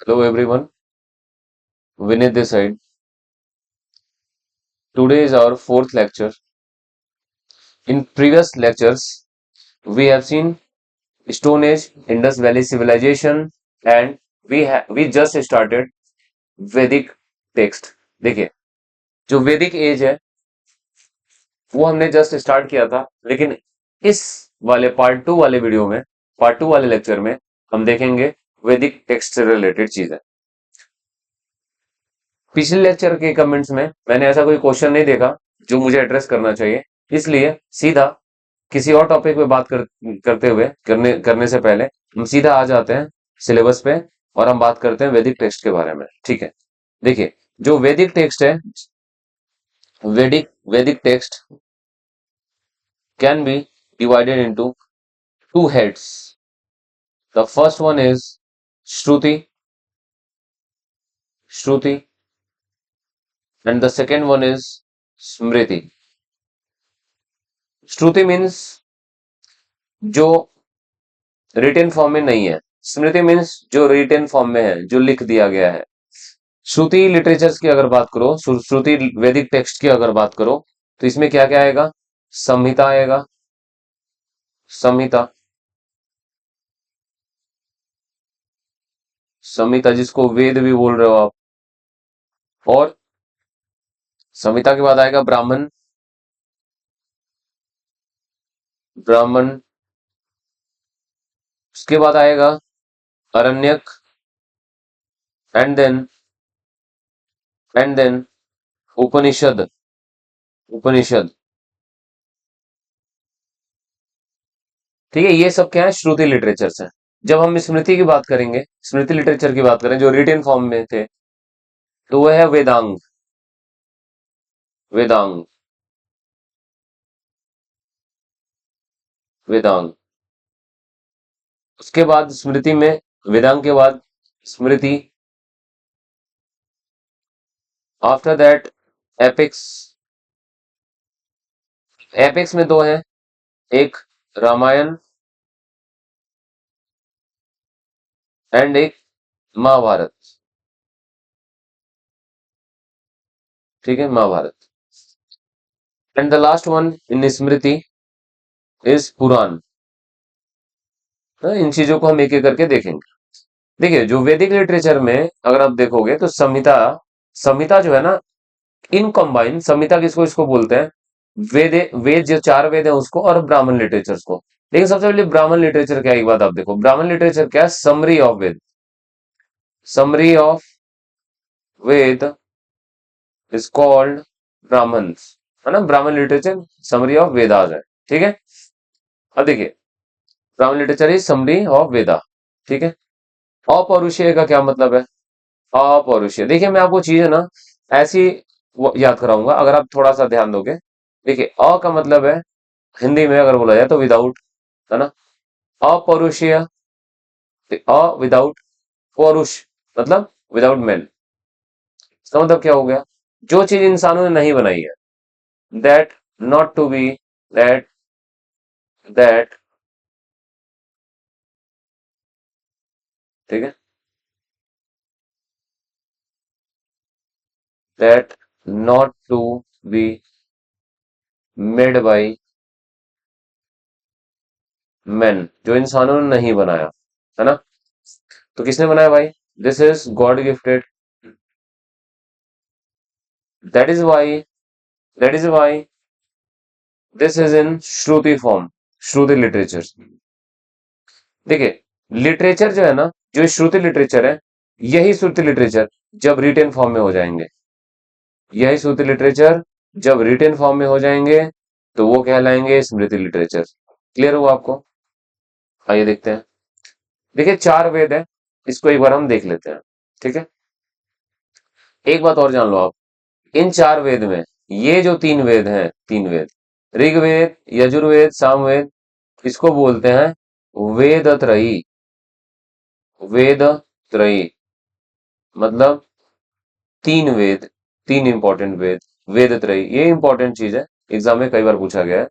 Hello everyone, Vinay this side. Today is our fourth lecture. In previous lectures, we have seen Stone Age, Indus Valley Civilization, and we just started Vedic text. देखिए, जो वैदिक as है वो हमने just start किया था, लेकिन इस वाले पार्ट 2 वाले वीडियो में, पार्ट 2 वाले लेक्चर में हम देखेंगे वैदिक टेक्स्ट से रिलेटेड चीजें। पिछले लेक्चर के कमेंट्स में मैंने ऐसा कोई क्वेश्चन नहीं देखा जो मुझे एड्रेस करना चाहिए, इसलिए सीधा किसी और टॉपिक पे बात करते हुए करने से पहले हम सीधा आ जाते हैं सिलेबस पे और हम बात करते हैं वैदिक टेक्स्ट के बारे में। ठीक है, देखिए जो वैदिक टेक्स्ट है, वैदिक text can be divided into two heads. The first one is Shruti Shruti and the second one is Smriti. Shruti means जो रिटन फॉर्म में नहीं है, स्मृति मीन्स जो रिटन फॉर्म में है, जो लिख दिया गया है। श्रुति लिटरेचर्स की अगर बात करो, श्रुति वैदिक टेक्स्ट की अगर बात करो, तो इसमें क्या क्या आएगा? संहिता आएगा, संहिता संहिता जिसको वेद भी बोल रहे हो आप। और संहिता के बाद आएगा ब्राह्मण, ब्राह्मण उसके बाद आएगा अरण्यक, एंड देन उपनिषद, उपनिषद। ठीक है, ये सब क्या है? श्रुति लिटरेचर्स है। जब हम स्मृति की बात करेंगे, स्मृति लिटरेचर की बात करें जो रिटन फॉर्म में थे, तो वह है वेदांग, वेदांग, वेदांग। उसके बाद स्मृति में, वेदांग के बाद स्मृति, आफ्टर दैट एपिक्स। एपिक्स में दो हैं, एक रामायण एंड एक महाभारत। ठीक है, Mahabharata. And the last one in Smriti is Purana. इन चीजों को हम एक एक करके देखेंगे। देखिए, जो वैदिक लिटरेचर में अगर आप देखोगे तो संहिता, संहिता जो है ना, इन कंबाइन संहिता किसको इसको बोलते हैं? वेद जो चार वेद है उसको, और ब्राह्मण लिटरेचर्स को। लेकिन सबसे पहले ब्राह्मण लिटरेचर क्या है, एक बात आप देखो, ब्राह्मण लिटरेचर क्या है? Summary of Veda, summary of Veda is called Brahmanas, है ना। ब्राह्मण लिटरेचर समरी ऑफ वेदास है। ठीक है, अब देखिए ब्राह्मण लिटरेचर इज समरी ऑफ वेदा। ठीक है, अपौरुषेय का क्या मतलब है? अपौरुषेय, देखिए मैं आपको चीज है ना ऐसी याद कराऊंगा अगर आप थोड़ा सा ध्यान दोगे। देखिए, अ का मतलब है हिंदी में अगर बोला जाए तो विदाउट, है ना। अपौरुषेय, अ विदाउट, पौरुष मतलब विदाउट मैन। इसका मतलब क्या हो गया? जो चीज इंसानों ने नहीं बनाई है, that not to be, that that ठीक है, that not to be made by man, जो इंसानों ने नहीं बनाया, है ना। तो किसने बनाया भाई? This is God gifted. That is why, that is why this is in Shruti form, Shruti literature. देखिए, लिटरेचर जो है ना, जो श्रुति लिटरेचर है, यही श्रुति लिटरेचर जब रिटेन फॉर्म में हो जाएंगे, यही श्रुति लिटरेचर जब रिटेन फॉर्म में हो जाएंगे तो वो कहलाएंगे स्मृति लिटरेचर। क्लियर हुआ आपको? आइए देखते हैं। देखिए, चार वेद है, इसको एक बार हम देख लेते हैं। ठीक है, एक बात और जान लो आप, इन चार वेद में ये जो तीन वेद हैं, तीन वेद, ऋग्वेद, यजुर्वेद, सामवेद, इसको बोलते हैं वेद त्रयी, वेद त्रयी मतलब तीन वेद, तीन इंपॉर्टेंट वेद, वेद त्रयी। ये इंपॉर्टेंट चीज है, एग्जाम में कई बार पूछा गया है।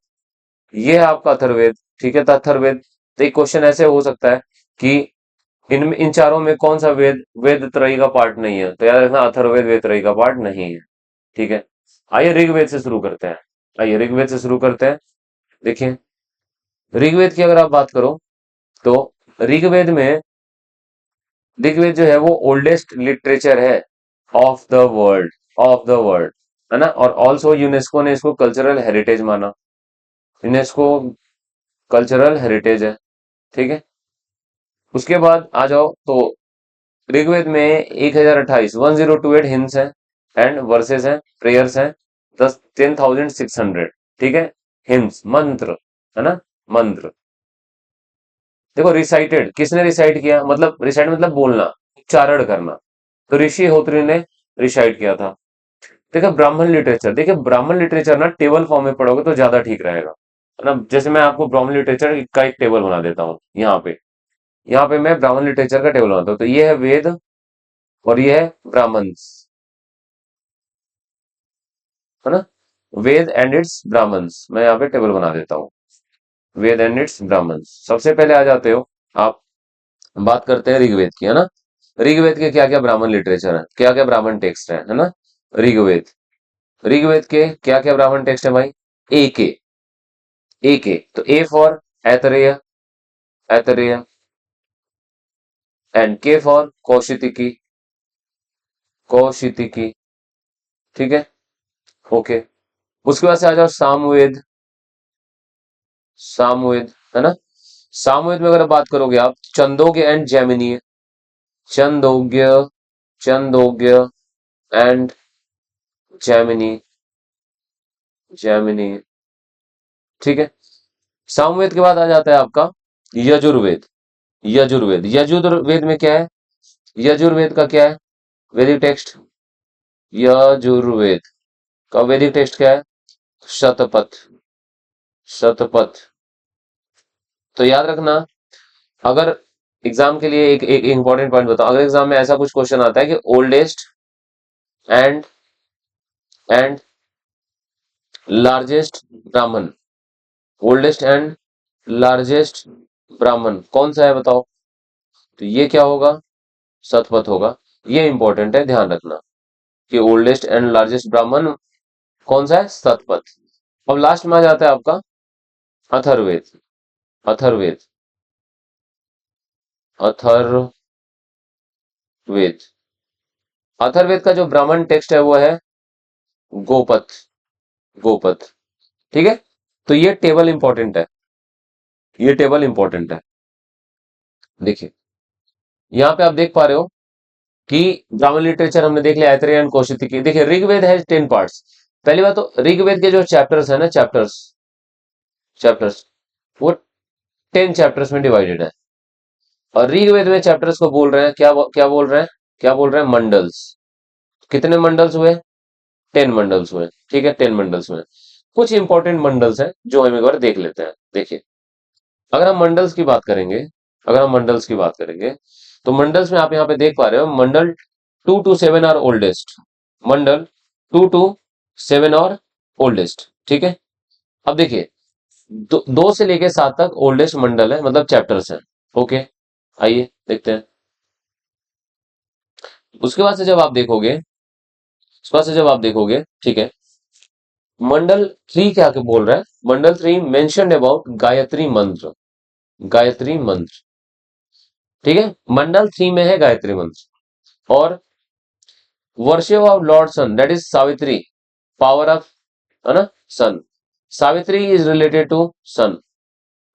ये है आपका अथर्ववेद। ठीक है, तो अथर्ववेद, तो एक क्वेश्चन ऐसे हो सकता है कि इन इन चारों में कौन सा वेद वेद त्रयी का पार्ट नहीं है? तो याद रखना अथर्ववेद वेद त्रयी का पार्ट नहीं है। ठीक है। आइए ऋग्वेद से शुरू करते हैं। आइए ऋग्वेद से शुरू करते हैं। देखिए ऋग्वेद की अगर आप बात करो तो ऋग्वेद में ऋग्वेद जो है वो ओल्डेस्ट लिटरेचर है of the world, of the world, है ना। और ऑल्सो यूनेस्को ने इसको कल्चरल हेरिटेज माना। यूनेस्को कल्चरल हेरिटेज है। ठीक है। उसके बाद आ जाओ तो ऋग्वेद में 1028 1028 हिम्स हैं एंड वर्सेस हैं, प्रेयर्स हैं, 10,600। ठीक है। हिम्स मंत्र, है ना, मंत्र। देखो रिसाइटेड किसने रिसाइट किया, मतलब रिसाइट मतलब बोलना, उच्चारण करना। तो ऋषि होत्री ने रिसाइट किया था। देखो ब्राह्मण लिटरेचर, देखिए ब्राह्मण लिटरेचर ना टेबल फॉर्म में पढ़ोगे तो ज्यादा ठीक रहेगा, है ना। जैसे मैं आपको ब्राह्मण लिटरेचर का एक टेबल बना देता हूँ यहाँ पे। यहाँ पे मैं ब्राह्मण लिटरेचर का टेबल बनाता हूँ। तो ये है वेद और ये है ब्राह्मण्स, है ना। वेद एंड इट्स ब्राह्मण्स, मैं यहाँ पे टेबल बना देता हूँ। वेद एंड इट्स ब्राह्मण्स, सबसे पहले आ जाते हो आप। बात करते हैं ऋग्वेद की, है ना। ऋग्वेद के क्या क्या ब्राह्मण लिटरेचर है, क्या क्या ब्राह्मण टेक्स्ट है ना। ऋग्वेद, ऋग्वेद के क्या क्या ब्राह्मण टेक्स्ट है भाई? ए के तो A for Aitareya, Aitareya, and के फॉर कौशितिकी, कौशितिकी। ठीक है। ओके। उसके बाद से आ जाओ सामवेद, सामवेद, है ना। सामवेद में अगर बात करोगे आप, छंदोग्य एंड जैमिनीय, छंदोग्य, छंदोग्य एंड जैमिनी, जैमिनी। ठीक है। सामवेद के बाद आ जाता है आपका यजुर्वेद, यजुर्वेद। यजुर्वेद में क्या है? यजुर्वेद का क्या है वैदिक टेक्स्ट? यजुर्वेद का वैदिक टेक्स्ट क्या है? शतपथ, शतपथ। तो याद रखना, अगर एग्जाम के लिए एक इंपॉर्टेंट पॉइंट बताओ, अगर एग्जाम में ऐसा कुछ क्वेश्चन आता है कि ओल्डेस्ट एंड एंड लार्जेस्ट ब्राह्मण, ओल्डेस्ट एंड लार्जेस्ट ब्राह्मण कौन सा है बताओ? तो ये क्या होगा? शतपथ होगा। ये इंपॉर्टेंट है, ध्यान रखना कि ओल्डेस्ट एंड लार्जेस्ट ब्राह्मण कौन सा है? शतपथ। अब लास्ट में आ जाता है आपका अथर्ववेद, अथर्ववेद, अथर्ववेद। अथर्ववेद का जो ब्राह्मण टेक्स्ट है वो है गोपथ, गोपथ। ठीक है। तो ये टेबल इंपॉर्टेंट है, ये टेबल इंपॉर्टेंट है। देखिए यहाँ पे आप देख पा रहे हो कि ब्राह्मण लिटरेचर हमने देख लिया, ऐतरेय एंड कौशिकी। देखिए ऋग्वेद है 10 पार्ट्स। पहली बात तो ऋग्वेद के जो चैप्टर्स है ना, चैप्टर्स, चैप्टर्स वो 10 चैप्टर्स में डिवाइडेड है। और ऋग्वेद में चैप्टर्स को बोल रहे हैं क्या, क्या बोल रहे हैं, क्या बोल रहे हैं? मंडल्स। कितने मंडल्स हुए? 10 मंडल्स हुए। ठीक है, 10 मंडल्स हुए। कुछ इंपॉर्टेंट मंडल्स हैं जो हम एक बार देख लेते हैं। देखिए अगर हम मंडल्स की बात करेंगे, अगर हम मंडल्स की बात करेंगे तो मंडल्स में आप यहाँ पे देख पा रहे हो Mandala 2 to 7 are oldest, Mandala 2 to 7 और ओल्डेस्ट। ठीक है। अब देखिए 2 से लेके 7 तक ओल्डेस्ट मंडल है, मतलब चैप्टर्स हैं। ओके। आइए देखते हैं। उसके बाद से जब आप देखोगे, उसके बाद से जब आप देखोगे, ठीक है, मंडल 3 क्या के बोल रहा है? मंडल 3 मेंशन्ड अबाउट गायत्री मंत्र, गायत्री मंत्र। ठीक है। मंडल 3 में है गायत्री मंत्र। और worship of Lord Sun, that is Savitri, power of, है ना, sun. Savitri is related to sun,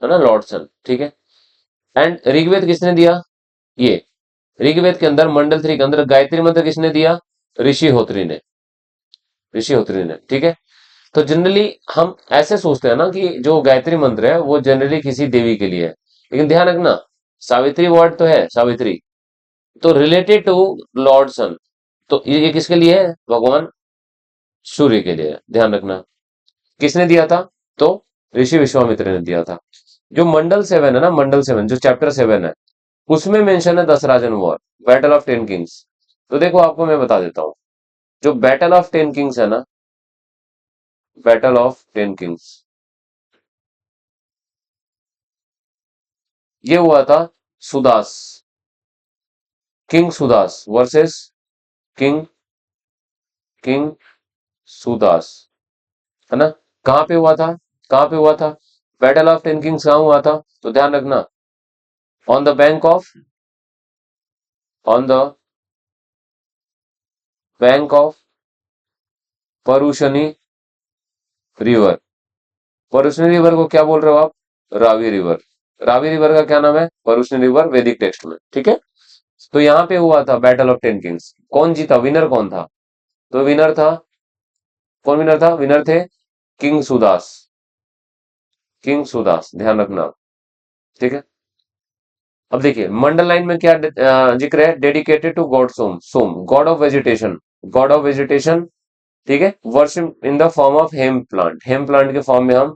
है ना, लॉर्ड सन। ठीक है। एंड ऋग्वेद किसने दिया? ये ऋग्वेद के अंदर मंडल 3 के अंदर गायत्री मंत्र किसने दिया? ऋषि होत्री ने, ऋषि होत्री ने। ठीक है। तो जनरली हम ऐसे सोचते हैं ना कि जो गायत्री मंत्र है वो जनरली किसी देवी के लिए है, लेकिन ध्यान रखना सावित्री वर्ड तो है, सावित्री तो रिलेटेड टू लॉर्ड सन। तो ये किसके लिए है? भगवान सूर्य के लिए है। ध्यान रखना किसने दिया था? तो ऋषि विश्वामित्र ने दिया था। जो मंडल 7 है ना, मंडल 7 जो चैप्टर 7 है उसमें मेंशन है दसराजन वॉर, बैटल ऑफ 10 किंग्स। तो देखो आपको मैं बता देता हूँ, जो बैटल ऑफ 10 किंग्स है ना, बैटल ऑफ 10 किंग्स, ये हुआ था Sudas, king Sudas versus king king Sudas, है ना। कहां पे हुआ था, कहां पे हुआ था? बैटल ऑफ टेन किंग्स कहां हुआ था? तो ध्यान रखना, on the bank of, on the bank of Parushni river. Parushni river को क्या बोल रहे हो आप? रावी रिवर। रावी रिवर का क्या नाम है? परुशनी रिवर, वैदिक टेक्स्ट में, ठीक है। तो यहां पे हुआ था बैटल ऑफ टेन किंग्स। कौन जीता, विनर कौन था? तो विनर था, कौन विनर था? विनर थे किंग सुदास, किंग सुदास, ध्यान रखना, ठीक है। अब देखिए मंडल लाइन में क्या जिक्र है? Dedicated to god Som, Som god of vegetation, god of vegetation, ठीक है। Worship in the form of hemp plant, hemp plant के फॉर्म में हम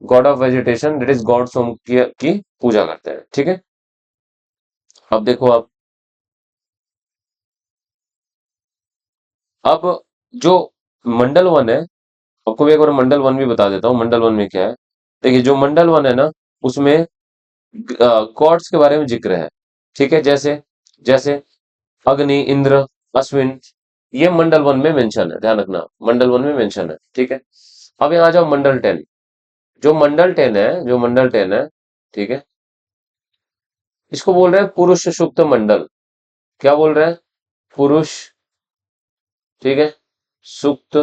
god of vegetation that is god Som की पूजा करते हैं, ठीक है। अब देखो आप, अब जो मंडल वन है, आपको भी एक बार मंडल वन भी बता देता हूँ, मंडल वन में क्या है। देखिए जो मंडल वन है ना, उसमें गॉड्स के बारे में जिक्र है, ठीक है। जैसे जैसे अग्नि, इंद्र, अश्विन, ये मंडल वन में मेंशन है, ध्यान रखना, मंडल वन में मेंशन है, ठीक है। अब यहाँ आ जाओ मंडल टेन। जो मंडल टेन है, जो मंडल टेन है, ठीक है, इसको बोल रहे हैं पुरुष सुक्त मंडल। क्या बोल रहे हैं? पुरुष, ठीक है, सुक्त,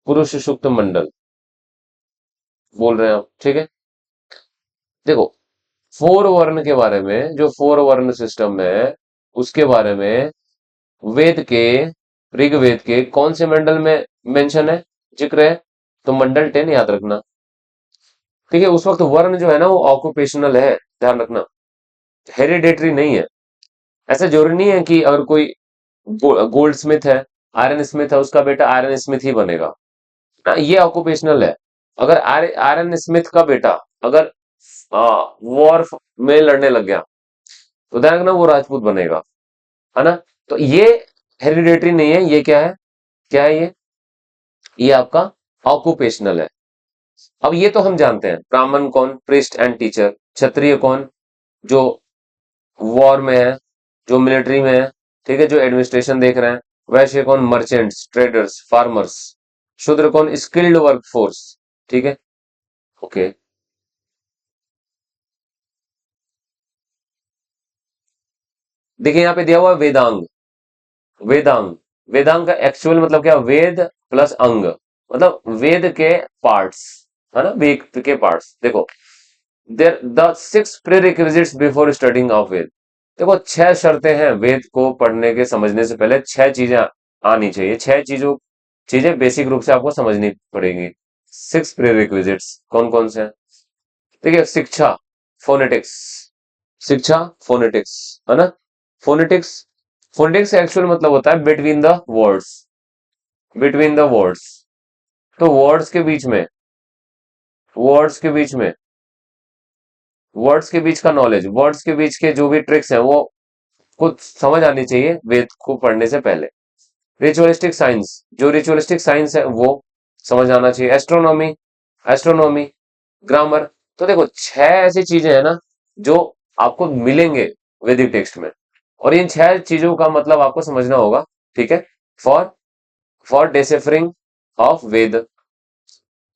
पुरुष सुक्त मंडल बोल रहे हैं आप, ठीक है। देखो फोर वर्ण के बारे में, जो फोर वर्ण सिस्टम है उसके बारे में वेद के, ऋग्वेद के कौन से मंडल में मेंशन है, जिक्र है? तो मंडल टेन याद रखना, ठीक है। उस वक्त वर्ण जो है ना वो ऑक्युपेशनल है, ध्यान रखना, हेरिडेटरी नहीं है। ऐसा जरूरी नहीं है कि अगर कोई गोल्ड स्मिथ है, आयरन स्मिथ है, उसका बेटा आयरन स्मिथ ही बनेगा ना, ये ऑक्युपेशनल है। अगर आयरन स्मिथ का बेटा अगर वॉर में लड़ने लग गया तो ध्यान रखना वो राजपूत बनेगा, है ना। तो ये हेरिडेटरी नहीं है, ये क्या है, क्या है ये आपका ऑक्युपेशनल है। अब ये तो हम जानते हैं, ब्राह्मण कौन? Priest and teacher. क्षत्रिय कौन? जो वॉर में है, जो मिलिट्री में है, ठीक है, जो एडमिनिस्ट्रेशन देख रहे हैं। वैश्य कौन? Merchants, traders, farmers. शूद्र कौन? स्किल्ड वर्क फोर्स, ठीक है, ओके। देखिए यहाँ पे दिया हुआ है वेदांग, वेदांग, वेदांग का एक्चुअल मतलब क्या? वेद प्लस अंग, मतलब वेद के पार्ट्स, है ना, वेद के पार्ट्स। देखो there the six prerequisites before studying of Veda. देखो छह शर्तें हैं वेद को पढ़ने के, समझने से पहले छह चीजें आनी चाहिए, छह चीजें बेसिक रूप से आपको समझनी पड़ेंगी। सिक्स प्रीरिक्विजिट्स कौन कौन से हैं? देखिए शिक्षा, फोनेटिक्स, शिक्षा, फोनेटिक्स, है ना। फोनेटिक्स, फोनेटिक्स एक्चुअल मतलब होता है between the words, between the words. तो वर्ड्स के बीच में, वर्ड्स के बीच में, वर्ड्स के बीच का नॉलेज, वर्ड्स के बीच के जो भी ट्रिक्स हैं वो कुछ समझ आनी चाहिए वेद को पढ़ने से पहले। रिचुअलिस्टिक साइंस, जो रिचुअलिस्टिक साइंस है वो समझ आना चाहिए। Astronomy, astronomy, grammar. तो देखो छह ऐसी चीजें हैं ना जो आपको मिलेंगे वैदिक टेक्स्ट में, और इन छह चीजों का मतलब आपको समझना होगा, ठीक है, फॉर फॉर डिसिफरिंग ऑफ वेद।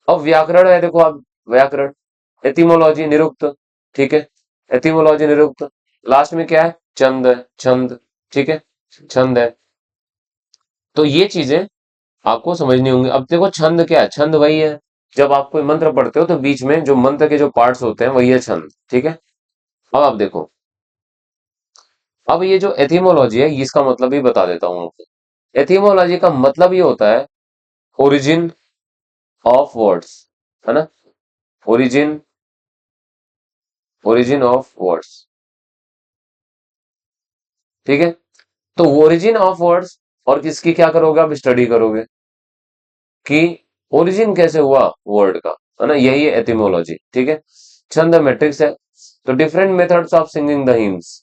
अब व्याकरण है, देखो आप, व्याकरण, एटिमोलॉजी, निरुक्त, ठीक है, एटिमोलॉजी, निरुक्त। लास्ट में क्या है? छंद है, छंद, ठीक है, छंद है। तो ये चीजें आपको समझनी होंगी। अब देखो छंद क्या है? छंद वही है, जब आप कोई मंत्र पढ़ते हो तो बीच में जो मंत्र के जो पार्ट्स होते हैं वही है छंद, ठीक है। अब आप देखो, अब ये जो एथिमोलॉजी है इसका मतलब भी बता देता हूं आपको। एथिमोलॉजी का मतलब ये होता है ओरिजिन ऑफ वर्ड्स, है ना, ओरिजिन, ओरिजिन ऑफ वर्ड्स, ठीक है। तो ओरिजिन ऑफ वर्ड्स, और किसकी क्या करोगे आप? स्टडी करोगे कि ओरिजिन कैसे हुआ वर्ड का, है ना, यही है एथिमोलॉजी, ठीक है। छंद मैट्रिक्स है। तो different methods of singing the hymns,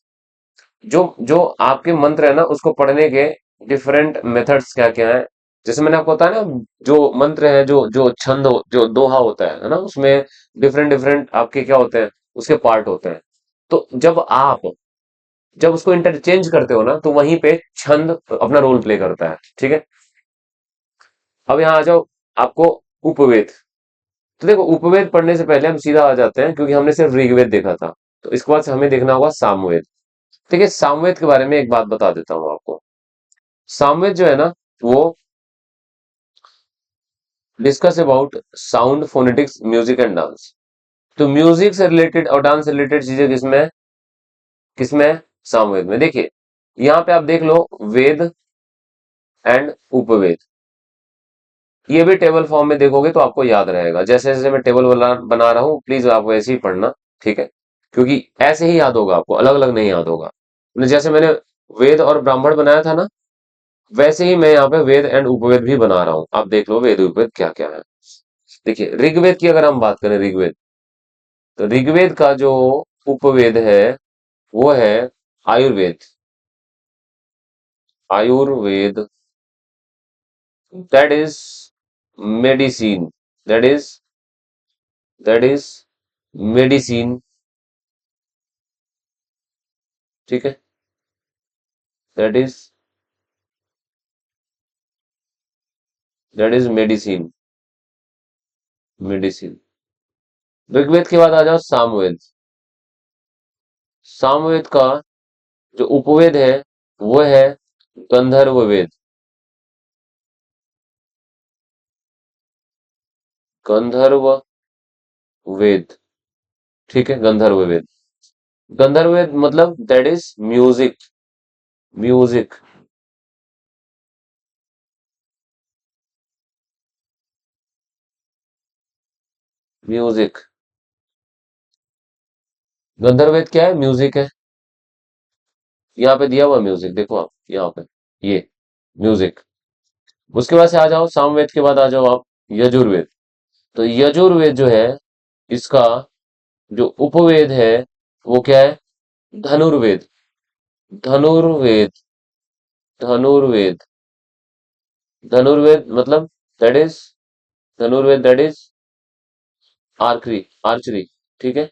जो जो आपके मंत्र है ना उसको पढ़ने के डिफरेंट मेथड्स क्या क्या है। जैसे मैंने आपको बताया ना, जो मंत्र है, जो जो छंद जो दोहा होता है ना, उसमें डिफरेंट डिफरेंट आपके क्या होते हैं, उसके पार्ट होते हैं। तो जब आप जब उसको इंटरचेंज करते हो ना तो वहीं पे छंद अपना रोल प्ले करता है। ठीक है, अब यहाँ आ जाओ आपको उपवेद। तो देखो उपवेद पढ़ने से पहले हम सीधा आ जाते हैं, क्योंकि हमने सिर्फ ऋग्वेद देखा था, तो इसके बाद से हमें देखना होगा सामवेद। ठीक है, सामवेद के बारे में एक बात बता देता हूँ आपको। सामवेद जो है ना, वो discuss about sound, phonetics, music and dance. तो म्यूजिक से रिलेटेड और डांस से रिलेटेड चीजें किसमें, किसमें, सामवेद में। देखिए यहाँ पे आप देख लो, वेद एंड उपवेद, ये भी टेबल फॉर्म में देखोगे तो आपको याद रहेगा। जैसे जैसे मैं टेबल बना रहा हूँ, प्लीज आप वैसे ही पढ़ना। ठीक है, क्योंकि ऐसे ही याद होगा आपको, अलग अलग नहीं याद होगा। जैसे मैंने वेद और ब्राह्मण बनाया था ना, वैसे ही मैं यहाँ पे वेद एंड उपवेद भी बना रहा हूँ। आप देख लो वेद उपवेद क्या क्या है। देखिए ऋग्वेद की अगर हम बात करें, ऋग्वेद, तो ऋग्वेद का जो उपवेद है वो है Ayurveda. Ayurveda, that is medicine, that is that is medicine. ठीक है, that is medicine, medicine. Rigveda के बाद आ जाओ सामवेद। सामवेद का जो उपवेद है वो है गंधर्व वेद। गंधर्व वेद, ठीक है, गंधर्व वेद। गंधर्व वेद मतलब that is music, music. Music, गंधर्व वेद क्या है, म्यूजिक है। यहाँ पे दिया हुआ म्यूजिक देखो आप, यहाँ पे ये म्यूजिक। उसके बाद से आ जाओ, सामवेद के बाद आ जाओ आप यजुर्वेद। तो यजुर्वेद जो है, इसका जो उपवेद है वो क्या है, धनुर्वेद। धनुर्वेद, धनुर्वेद, धनुर्वेद मतलब that is, Dhanurveda that is archery, archery. ठीक है,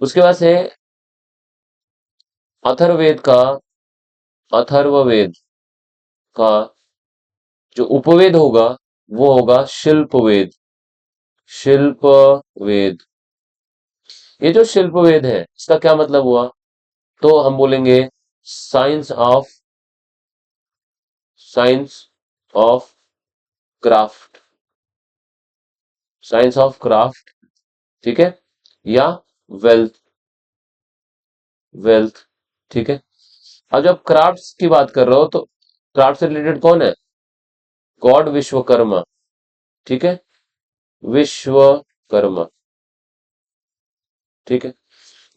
उसके बाद से अथर्ववेद का, अथर्ववेद का जो उपवेद होगा वो होगा शिल्पवेद, शिल्पवेद। ये जो शिल्पवेद है इसका क्या मतलब हुआ, तो हम बोलेंगे science of, science of craft, science of craft. ठीक है, या वेल्थ, वेल्थ। ठीक है, अब जब क्राफ्ट्स की बात कर रहे हो तो क्राफ्ट से रिलेटेड कौन है, गॉड विश्वकर्मा। ठीक है, विश्वकर्मा। ठीक है,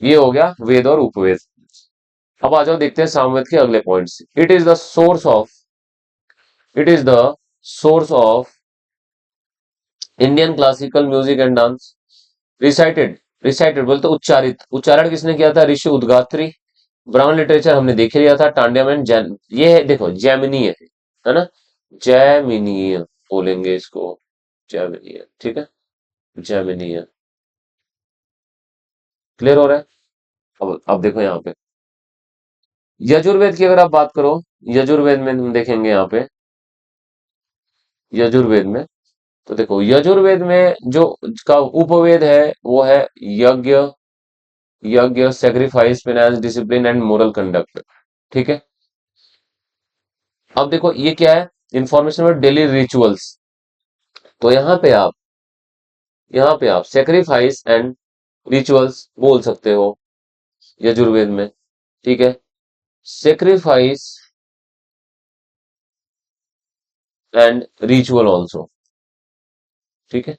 ये हो गया वेद और उपवेद। अब आ जाओ देखते हैं सामवेद के अगले points. It is the source of, it is the source of Indian classical music and dance. Recited, recited बोलते उच्चारित, उच्चारण किसने किया था, ऋषि उद्गात्री। ब्राह्मण लिटरेचर हमने देख लिया था, टांड्यम एंड जैन, ये है देखो जैमिनीय है ना, जैमिनीय बोलेंगे इसको, जैमिनीय। ठीक है, जैमिनीय। क्लियर हो रहा है। अब देखो यहाँ पे यजुर्वेद की अगर आप बात करो, यजुर्वेद में हम देखेंगे यहाँ पे, यजुर्वेद में, तो देखो यजुर्वेद में जो का उपवेद है वो है यज्ञ, यज्ञ, sacrifice, finance, discipline and moral conduct. ठीक है, अब देखो ये क्या है, इंफॉर्मेशन और डेली रिचुअल्स। तो यहाँ पे आप सेक्रीफाइस एंड रिचुअल्स बोल सकते हो यजुर्वेद में। ठीक है, सेक्रीफाइस एंड रिचुअल ऑल्सो। ठीक है,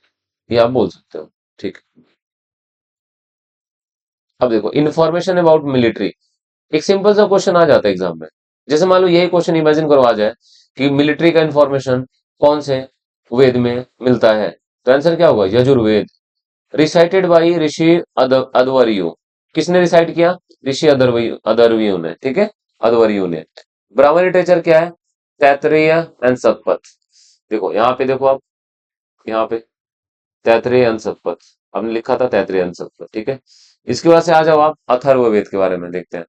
ये आप बोल सकते हो। ठीक, अब देखो इंफॉर्मेशन अबाउट मिलिट्री, एक सिंपल सा क्वेश्चन आ जाता है एग्जाम में। जैसे मान लो यही क्वेश्चन इमेजिन करो आ जाए कि मिलिट्री का इंफॉर्मेशन कौन से वेद में मिलता है, तो आंसर क्या होगा, यजुर्वेद। रिसाइटेड बाई ऋषि अदवरियो, किसने रिसाइट किया, ऋषि अदरवयु, अदरवयु ने। ठीक है, अदवरियो ने। ब्राह्मण लिटरेचर क्या है, तैत्तिरीय एंड सतपथ। देखो यहाँ पे देखो आप, यहाँ पे तैत्तिरीय एंड सतपथ, हमने लिखा था तैत्तिरीय एंड सतपथ। ठीक है, इसके बाद से आ जाओ आप अथर्ववेद के बारे में देखते हैं।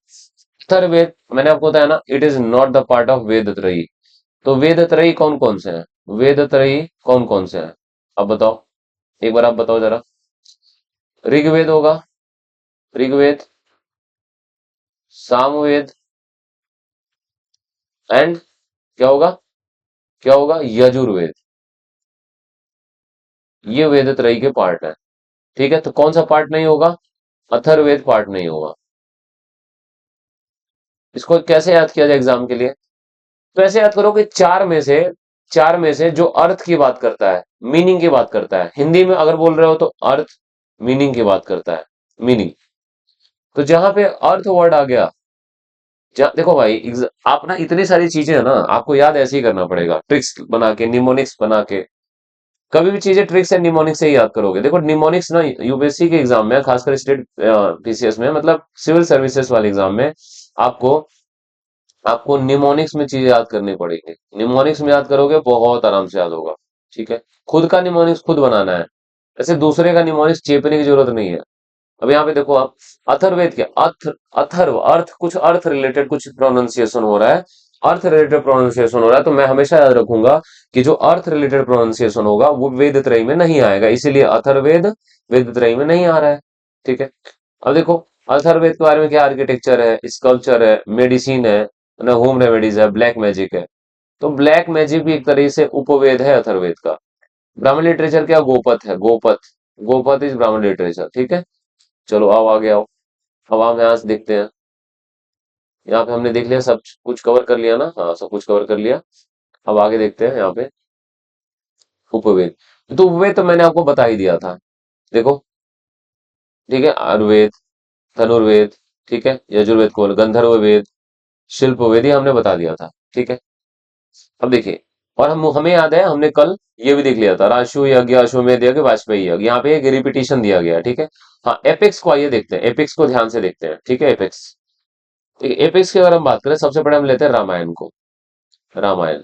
अथर्ववेद मैंने आपको बताया ना, it is not the part of Veda Trayi. तो वेद त्रयी कौन कौन से हैं? वेद त्रयी कौन कौन से हैं? अब बताओ, एक बार आप बताओ जरा। ऋग्वेद होगा, ऋग्वेद, सामवेद, एंड क्या होगा, क्या होगा, यजुर्वेद। ये वेद त्रयी के पार्ट है। ठीक है, तो कौन सा पार्ट नहीं होगा? अथर्ववेद पार्ट नहीं होगा। इसको कैसे याद किया जाए एग्जाम के लिए? तो ऐसे याद करो कि चार में से जो अर्थ की बात करता है, मीनिंग की बात करता है, हिंदी में अगर बोल रहे हो तो अर्थ, मीनिंग की बात करता है, मीनिंग। तो जहां पे अर्थ वर्ड आ गया, देखो भाई, आप ना इतनी सारी चीजें है ना, आपको याद ऐसे ही करना पड़ेगा, ट्रिक्स बना के, निमोनिक्स बना के। कभी भी चीजें ट्रिक्स एंड निमोनिक्स से ही याद करोगे। देखो निमोनिक्स ना यूपीएससी के एग्जाम में, खासकर स्टेट पीसीएस में, मतलब सिविल सर्विसेज वाले एग्जाम में, आपको आपको निमोनिक्स में चीजें याद करनी पड़ेगी। निमोनिक्स में याद करोगे बहुत आराम से याद होगा। ठीक है, खुद का निमोनिक्स खुद बनाना है, ऐसे दूसरे का निमोनिक्स चेपने की जरूरत नहीं है। अब यहाँ पे देखो आप, अथर्ववेद के अथर्व, अर्थ, कुछ अर्थ रिलेटेड कुछ प्रोनाउंसिएशन हो रहा है, अर्थ रिलेटेड प्रोनाउंसिएशन हो रहा है, तो मैं हमेशा याद रखूंगा कि जो अर्थ रिलेटेड प्रोनाउंसिएशन होगा वो वेद त्रयी में नहीं आएगा, इसीलिए अथर्ववेद वेद त्रयी में नहीं आ रहा है। ठीक है, अब देखो अथर्ववेद के बारे में क्या, आर्किटेक्चर है, स्कल्पचर है, मेडिसिन है ना, होम रेमेडीज है, ब्लैक मैजिक है। तो ब्लैक मैजिक भी एक तरीके से उपवेद है अथर्ववेद का। ब्राह्मण लिटरेचर क्या, गोपथ है, गोपथ, गोपथ इज ब्राह्मण लिटरेचर। ठीक है, चलो अब आगे आओ। अब हम यहाँ से देखते हैं, यहाँ पे हमने देख लिया, सब कुछ कवर कर लिया ना, हाँ सब कुछ कवर कर लिया। अब आगे देखते हैं यहाँ पे उपवेद। तो उपवेद तो मैंने आपको बता ही दिया था, देखो। ठीक है, आयुर्वेद, धनुर्वेद, ठीक है, यजुर्वेद को गंधर्व वेद, शिल्प वेद, ये हमने बता दिया था। ठीक है, अब देखिए, और हमें याद है, हमने कल ये भी देख लिया था, राशु यज्ञ, अश्वमेध यज्ञ, वाजपेयी यज्ञ। यहाँ पे एक रिपीटिशन दिया गया है। ठीक है, हाँ एपेक्स को आइए देखते हैं, एपेक्स को ध्यान से देखते हैं। ठीक है, एपेक्स, ठीक है, एपेक्स की अगर हम बात करें, सबसे पहले हम लेते हैं रामायण को। रामायण,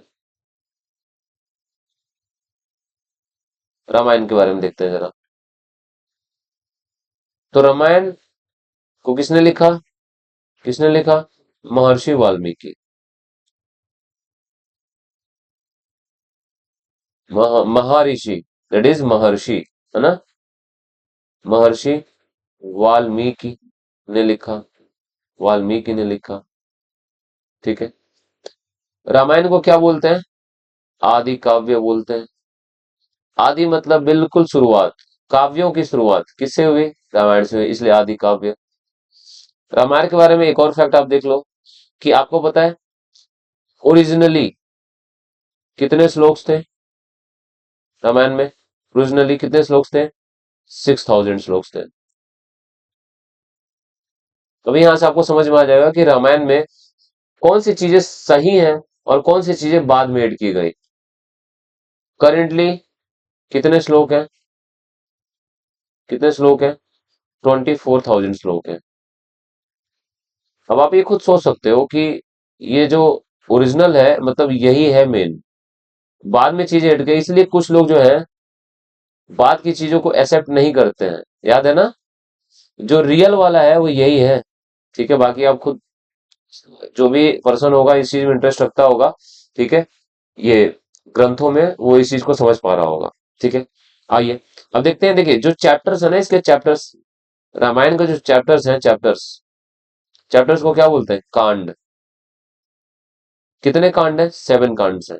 रामायण के बारे में देखते हैं जरा। तो रामायण को किसने लिखा, किसने लिखा? महर्षि वाल्मीकि। महर्षि, दैट इज महर्षि, है ना, महर्षि वाल्मीकि ने लिखा, वाल्मीकि ने लिखा। ठीक है, रामायण को क्या बोलते हैं? आदि काव्य बोलते हैं। आदि मतलब बिल्कुल शुरुआत, काव्यों की शुरुआत किससे हुई? रामायण से हुई, इसलिए आदि काव्य। रामायण के बारे में एक और फैक्ट आप देख लो, कि आपको पता है ओरिजिनली कितने श्लोक थे रामायण में? ओरिजिनली कितने श्लोक थे? 6000 श्लोक थे। अभी यहां से आपको समझ में आ जाएगा कि रामायण में कौन सी चीजें सही हैं और कौन सी चीजें बाद में ऐड की गई। करेंटली कितने श्लोक हैं? कितने श्लोक हैं? 24,000 श्लोक हैं। अब आप ये खुद सोच सकते हो कि ये जो ओरिजिनल है, मतलब यही है मेन, बाद में चीजें ऐड गई, इसलिए कुछ लोग जो है बाद की चीजों को एक्सेप्ट नहीं करते हैं। याद है ना, जो रियल वाला है वो यही है। ठीक है, बाकी आप खुद, जो भी पर्सन होगा इस चीज में इंटरेस्ट रखता होगा, ठीक है, ये ग्रंथों में वो इस चीज को समझ पा रहा होगा। ठीक है, आइए अब देखते हैं। देखिए जो चैप्टर्स है ना, इसके चैप्टर्स, रामायण के जो चैप्टर्स हैं, चैप्टर्स, चैप्टर्स को क्या बोलते हैं? कांड। कितने कांड है? 7 कांड है।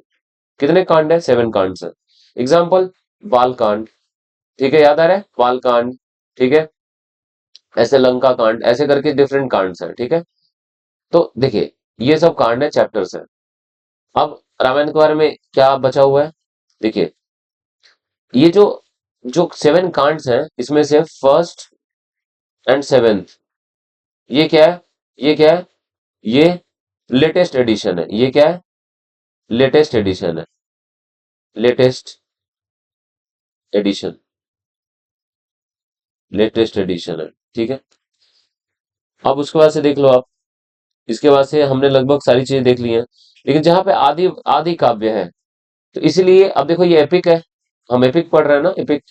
कितने कांड है? 7 कांड है। एग्जाम्पल, बाल कांड। ठीक है, याद आ रहा है, बाल कांड। ठीक है, ऐसे लंका कांड, ऐसे करके डिफरेंट कांड है। ठीक है, तो देखिए ये सब कांड है, चैप्टर्स है। अब रामायण के बारे में क्या बचा हुआ है? देखिए, ये जो जो 7 कांड्स हैं, इसमें से फर्स्ट एंड सेवेंथ, ये क्या है? ये क्या है? ये लेटेस्ट एडिशन है। ये क्या है? लेटेस्ट एडिशन है, लेटेस्ट एडिशन, लेटेस्ट एडिशन है। ठीक है, अब उसके बाद से देख लो आप, इसके बाद से हमने लगभग सारी चीजें देख ली हैं, लेकिन जहां पे आदि आदि काव्य है, तो इसीलिए अब देखो ये एपिक है, हम एपिक पढ़ रहे हैं ना, एपिक।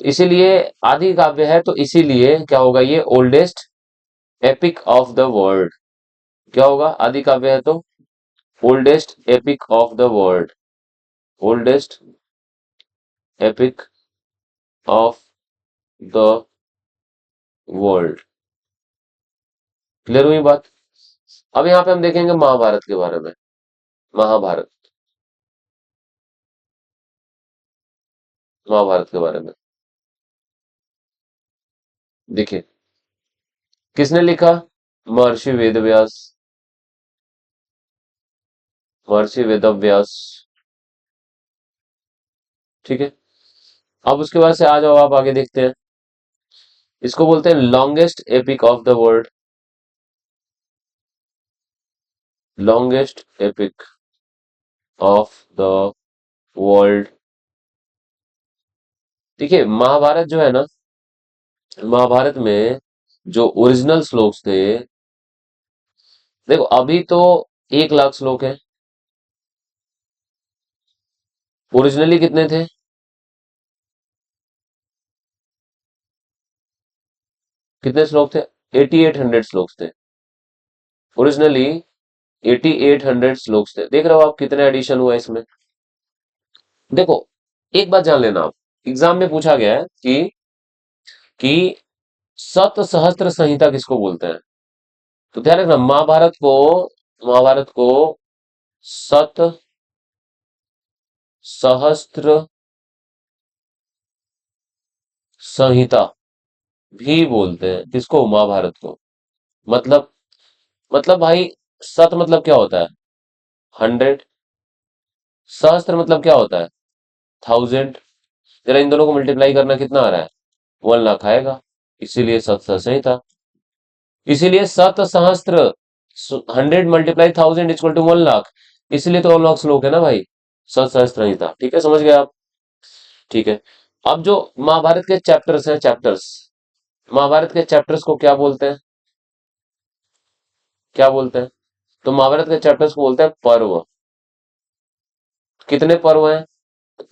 इसीलिए आदि काव्य है, तो इसीलिए क्या होगा, ये oldest epic of the world. क्या होगा, आदि काव्य है तो oldest epic of the world, oldest epic of the world. Clear हुई बात। अब यहाँ पे हम देखेंगे महाभारत के बारे में। महाभारत, महाभारत के बारे में देखिए, किसने लिखा, महर्षि वेदव्यास, महर्षि वेदव्यास। ठीक है, अब उसके बाद से आ जाओ, आप आगे देखते हैं। इसको बोलते हैं longest epic of the world, longest epic of the world. देखिए महाभारत जो है ना, महाभारत में जो ओरिजिनल श्लोक थे, देखो अभी तो 1 लाख श्लोक है, ओरिजिनली कितने थे, कितने श्लोक थे, 8800 श्लोक थे ओरिजिनली, 8800 श्लोक थे। देख रहे हो आप कितने एडिशन हुआ इसमें। देखो एक बात जान लेना, आप एग्जाम में पूछा गया है कि सत सहस्त्र संहिता किसको बोलते हैं, तो ध्यान रखना, महाभारत को सत सहस्त्र संहिता भी बोलते हैं। किसको, महाभारत को। मतलब भाई, सत मतलब क्या होता है, 100, सहस्त्र मतलब क्या होता है, 1000। जरा इन दोनों को मल्टीप्लाई करना कितना आ रहा है, 1 लाख आएगा, इसीलिए सत संहिता। इसीलिए सत सहस्त्र, 100 × 1000 इक्वल टू 1 लाख, इसलिए तो 1 लाख श्लोक है ना भाई, सत सहस्त्र संहिता। ठीक है, समझ गए आप। ठीक है, अब जो महाभारत के चैप्टर्स हैं, चैप्टर्स, महाभारत के चैप्टर्स को क्या बोलते हैं, क्या बोलते हैं, तो महाभारत के चैप्टर्स को बोलते हैं पर्व। कितने पर्व हैं,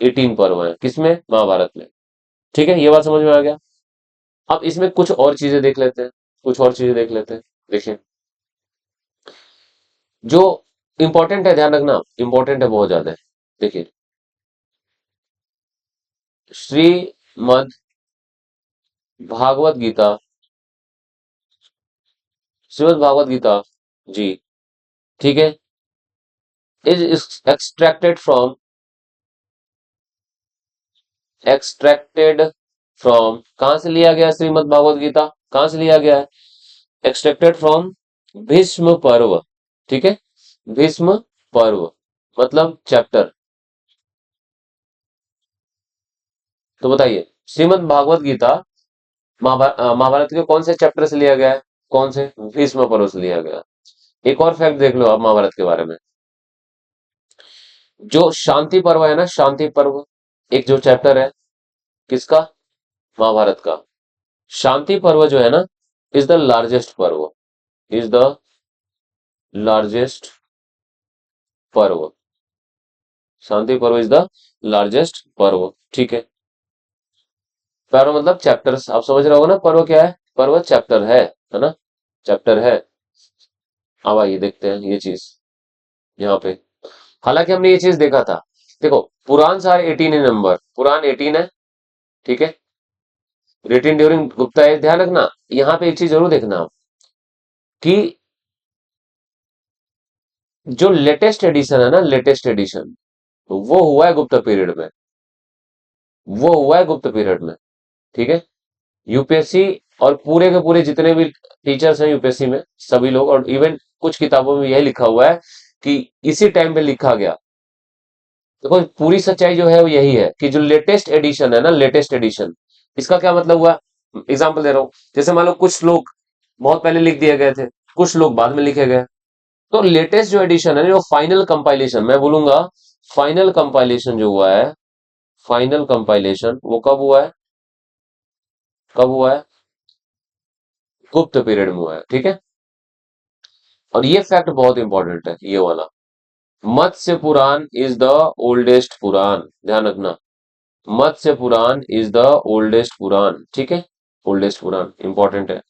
18 पर्व हैं, किसमें, महाभारत में। ठीक है, ये बात समझ में आ गया। अब इसमें कुछ और चीजें देख लेते हैं, कुछ और चीजें देख लेते हैं। देखिए जो इंपॉर्टेंट है, ध्यान रखना, इंपॉर्टेंट है बहुत ज्यादा। देखिए, श्रीमद् भागवत गीता, श्रीमद् भागवत गीता जी, ठीक है, is extracted from, extracted from, कहां से लिया गया, श्रीमद् भागवत गीता कहां से लिया गया है, एक्सट्रैक्टेड फ्रॉम भीष्म पर्व। ठीक है, भीष्म पर्व मतलब चैप्टर। तो बताइए, श्रीमद् भागवत गीता महाभारत के कौन से चैप्टर से लिया गया है, कौन से, भीष्म पर्व से लिया गया है। एक और फैक्ट देख लो आप महाभारत के बारे में, जो शांति पर्व है ना, शांति पर्व, एक जो चैप्टर है, किसका, महाभारत का। शांति पर्व जो है ना, इज द लार्जेस्ट पर्व, इज द लार्जेस्ट पर्व, शांति पर्व इज द लार्जेस्ट पर्व। ठीक है, पर्व मतलब चैप्टर्स, आप समझ रहे हो ना, पर्व क्या है, पर्व चैप्टर है ना, चैप्टर है। अब आइए देखते हैं ये चीज यहाँ पे। हालांकि हमने ये चीज देखा था, देखो पुराण सार 18 है, नंबर पुराण 18 है, ठीक है, रिटेन ड्यूरिंग गुप्ता एज। ध्यान रखना, यहाँ पे एक चीज जरूर देखना आप, कि जो लेटेस्ट एडिशन है ना, लेटेस्ट एडिशन, वो हुआ है गुप्त पीरियड में, वो हुआ है गुप्त पीरियड में। ठीक है, यूपीएससी और पूरे के पूरे जितने भी टीचर्स हैं यूपीएससी में, सभी लोग, और इवन कुछ किताबों में यही लिखा हुआ है कि इसी टाइम पे लिखा गया। देखो पूरी सच्चाई जो है वो यही है कि जो लेटेस्ट एडिशन है ना, लेटेस्ट एडिशन, इसका क्या मतलब हुआ, एग्जांपल दे रहा हूं, जैसे मान लो कुछ लोग बहुत पहले लिख दिए गए थे, कुछ लोग बाद में लिखे गए, तो लेटेस्ट जो एडिशन है, जो फाइनल कंपाइलेशन मैं बोलूंगा, फाइनल कंपाइलेशन जो हुआ है, फाइनल कंपाइलेशन वो कब हुआ है, कब हुआ है, गुप्त पीरियड में हुआ है। ठीक है, और ये फैक्ट बहुत इंपॉर्टेंट है, ये वाला, मत्स्य पुराण इज द ओल्डेस्ट पुराण, ध्यान रखना, मत्स्य पुराण इज द ओल्डेस्ट पुराण, ठीक है, ओल्डेस्ट पुराण इंपॉर्टेंट है।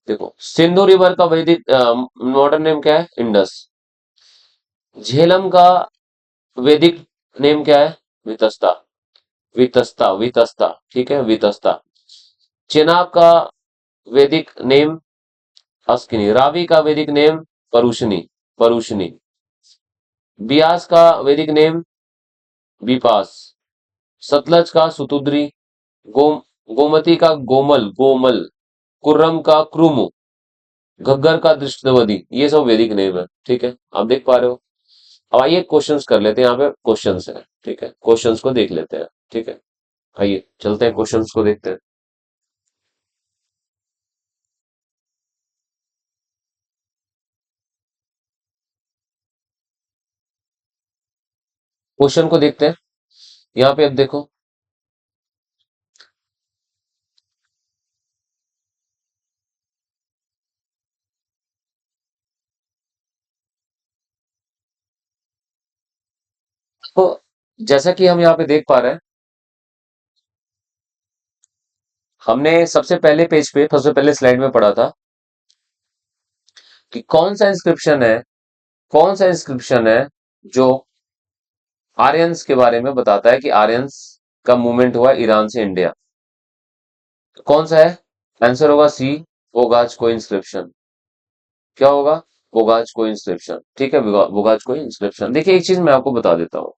देखो सिंधु रिवर का वैदिक मॉडर्न नेम क्या है? इंडस। झेलम का वैदिक नेम क्या है? वितस्ता। वितस्ता वितस्ता, ठीक है, वितस्ता। चेनाब का वैदिक नेम अस्किनी। रावी का वैदिक नेम परुशनी। परुशनी। बियास का वैदिक नेम बिपास। सतलज का सुतुद्री। गो गोमती का गोमल गोमल। कुर्रम का क्रुमु। घग्गर का दृष्टवदी। ये सब वैदिक नेम है, ठीक है, आप देख पा रहे हो। अब आइए क्वेश्चंस कर लेते हैं, यहाँ पे क्वेश्चंस है, ठीक है, क्वेश्चंस को देख लेते हैं, ठीक है। आइए चलते हैं क्वेश्चंस को देखते हैं। क्वेश्चन को देखते हैं। यहाँ पे अब देखो, तो जैसा कि हम यहाँ पे देख पा रहे हैं, हमने सबसे पहले पेज पे, सबसे पहले स्लाइड में पढ़ा था कि कौन सा इंस्क्रिप्शन है, कौन सा इंस्क्रिप्शन है जो आर्यंस के बारे में बताता है कि आर्यंस का मूवमेंट हुआ ईरान से इंडिया। कौन सा है? आंसर होगा सी, बोगाज को इंस्क्रिप्शन। क्या होगा? बोगाज को इंस्क्रिप्शन, ठीक है, बोगाज को इंस्क्रिप्शन। देखिए एक चीज मैं आपको बता देता हूँ,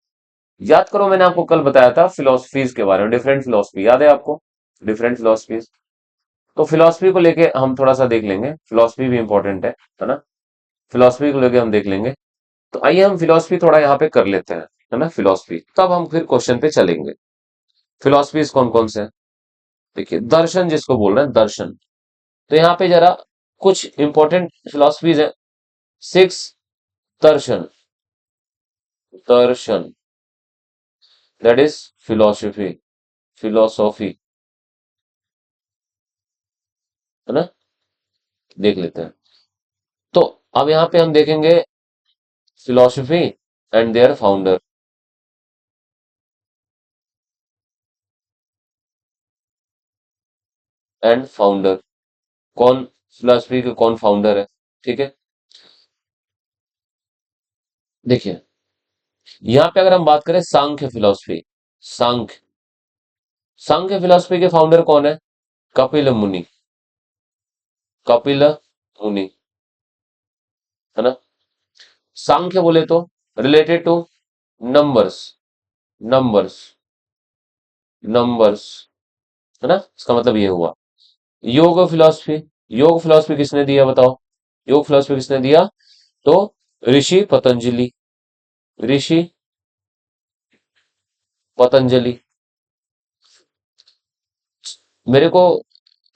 याद करो मैंने आपको कल बताया था फिलोसफीज के बारे में, डिफरेंट फिलोसफी, याद है आपको? Different philosophies. तो फिलोसफी को लेके हम थोड़ा सा देख लेंगे, फिलोसफी भी इंपॉर्टेंट है ना, फिलोसफी को लेके हम देख लेंगे। तो आइए हम फिलोसफी थोड़ा यहाँ पे कर लेते हैं, है ना, फिलोसफी, तब हम फिर क्वेश्चन पे चलेंगे। फिलोसफीज कौन कौन से हैं? देखिए दर्शन जिसको बोल रहे हैं, दर्शन। तो यहाँ पे जरा कुछ इंपॉर्टेंट फिलोसफीज है। Six Darshan, Darshan, that is philosophy, philosophy, है ना, देख लेते हैं। तो अब यहाँ पे हम देखेंगे philosophy and their founder. And founder, कौन फिलोसफी के कौन फाउंडर है, ठीक है। देखिए यहाँ पे अगर हम बात करें सांख्य फिलोसफी, सांख्य, सांख्य फिलोसफी के फाउंडर कौन है? कपिल मुनि। कपिल मुनि, है ना। सांख्य बोले तो related two numbers, numbers, numbers, है ना, इसका मतलब ये हुआ। योग फिलोसफी, योग फिलोसफी किसने दिया बताओ? योग फिलोसफी किसने दिया? तो ऋषि पतंजलि, ऋषि पतंजलि। मेरे को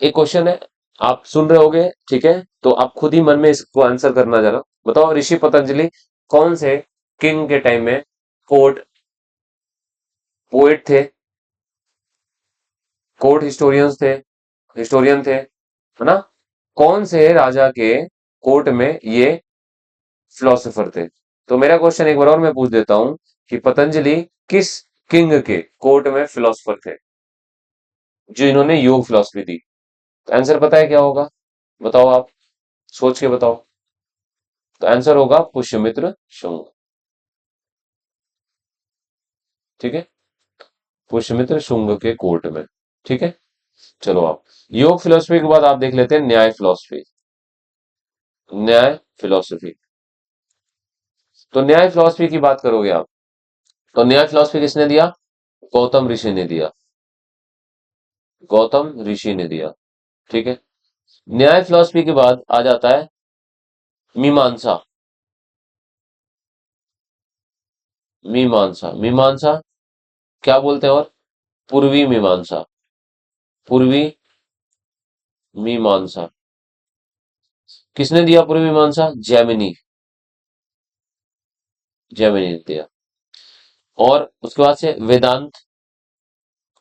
एक क्वेश्चन है, आप सुन रहे होगे, ठीक है, तो आप खुद ही मन में इसको आंसर करना जरा। बताओ ऋषि पतंजलि कौन से किंग के टाइम में कोर्ट पोएट थे, कोर्ट हिस्टोरियंस थे, हिस्टोरियन थे, है ना। कौन से राजा के कोर्ट में ये फिलोसोफर थे? तो मेरा क्वेश्चन एक बार और मैं पूछ देता हूं कि पतंजलि किस किंग के कोर्ट में फिलोसोफर थे जो इन्होंने योग फिलोसफी दी? तो आंसर पता है क्या होगा? बताओ आप, सोच के बताओ। तो आंसर होगा पुष्यमित्र शुंग, ठीक है, पुष्यमित्र शुंग के कोर्ट में, ठीक है। चलो आप, योग फिलोसफी के बाद आप देख लेते हैं न्याय फिलोसफी। न्याय फिलोसफी, तो न्याय फिलोसफी की बात करोगे आप, तो न्याय फिलोसफी किसने दिया? गौतम ऋषि ने दिया, गौतम ऋषि ने दिया, ठीक है। न्याय फिलोसफी के बाद आ जाता है मीमांसा। मीमांसा, मीमांसा क्या बोलते हैं? और पूर्वी मीमांसा, पूर्वी मीमांसा किसने दिया? पूर्वी मीमांसा जैमिनी, जैमिनी ने दिया। और उसके बाद से वेदांत।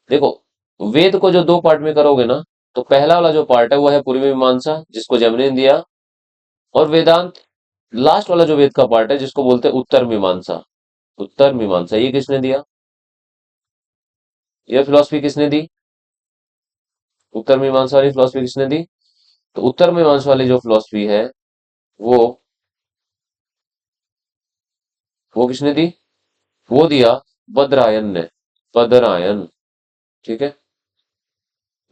देखो वेद को जो दो पार्ट में करोगे ना, तो पहला वाला जो पार्ट है वो है पूर्वी मीमांसा जिसको जैमिनी ने दिया, और वेदांत लास्ट वाला जो वेद का पार्ट है जिसको बोलते हैं उत्तर मीमांसा। उत्तर मीमांसा ये किसने दिया? ये फिलॉसफी किसने दी? उत्तर मीमांसा वाली फिलॉसफी किसने दी? तो उत्तर मीमांसा वाली जो फिलॉसफी है वो वो किसने दी? वो दिया बदरायन ने। बदरायन। ठीक है,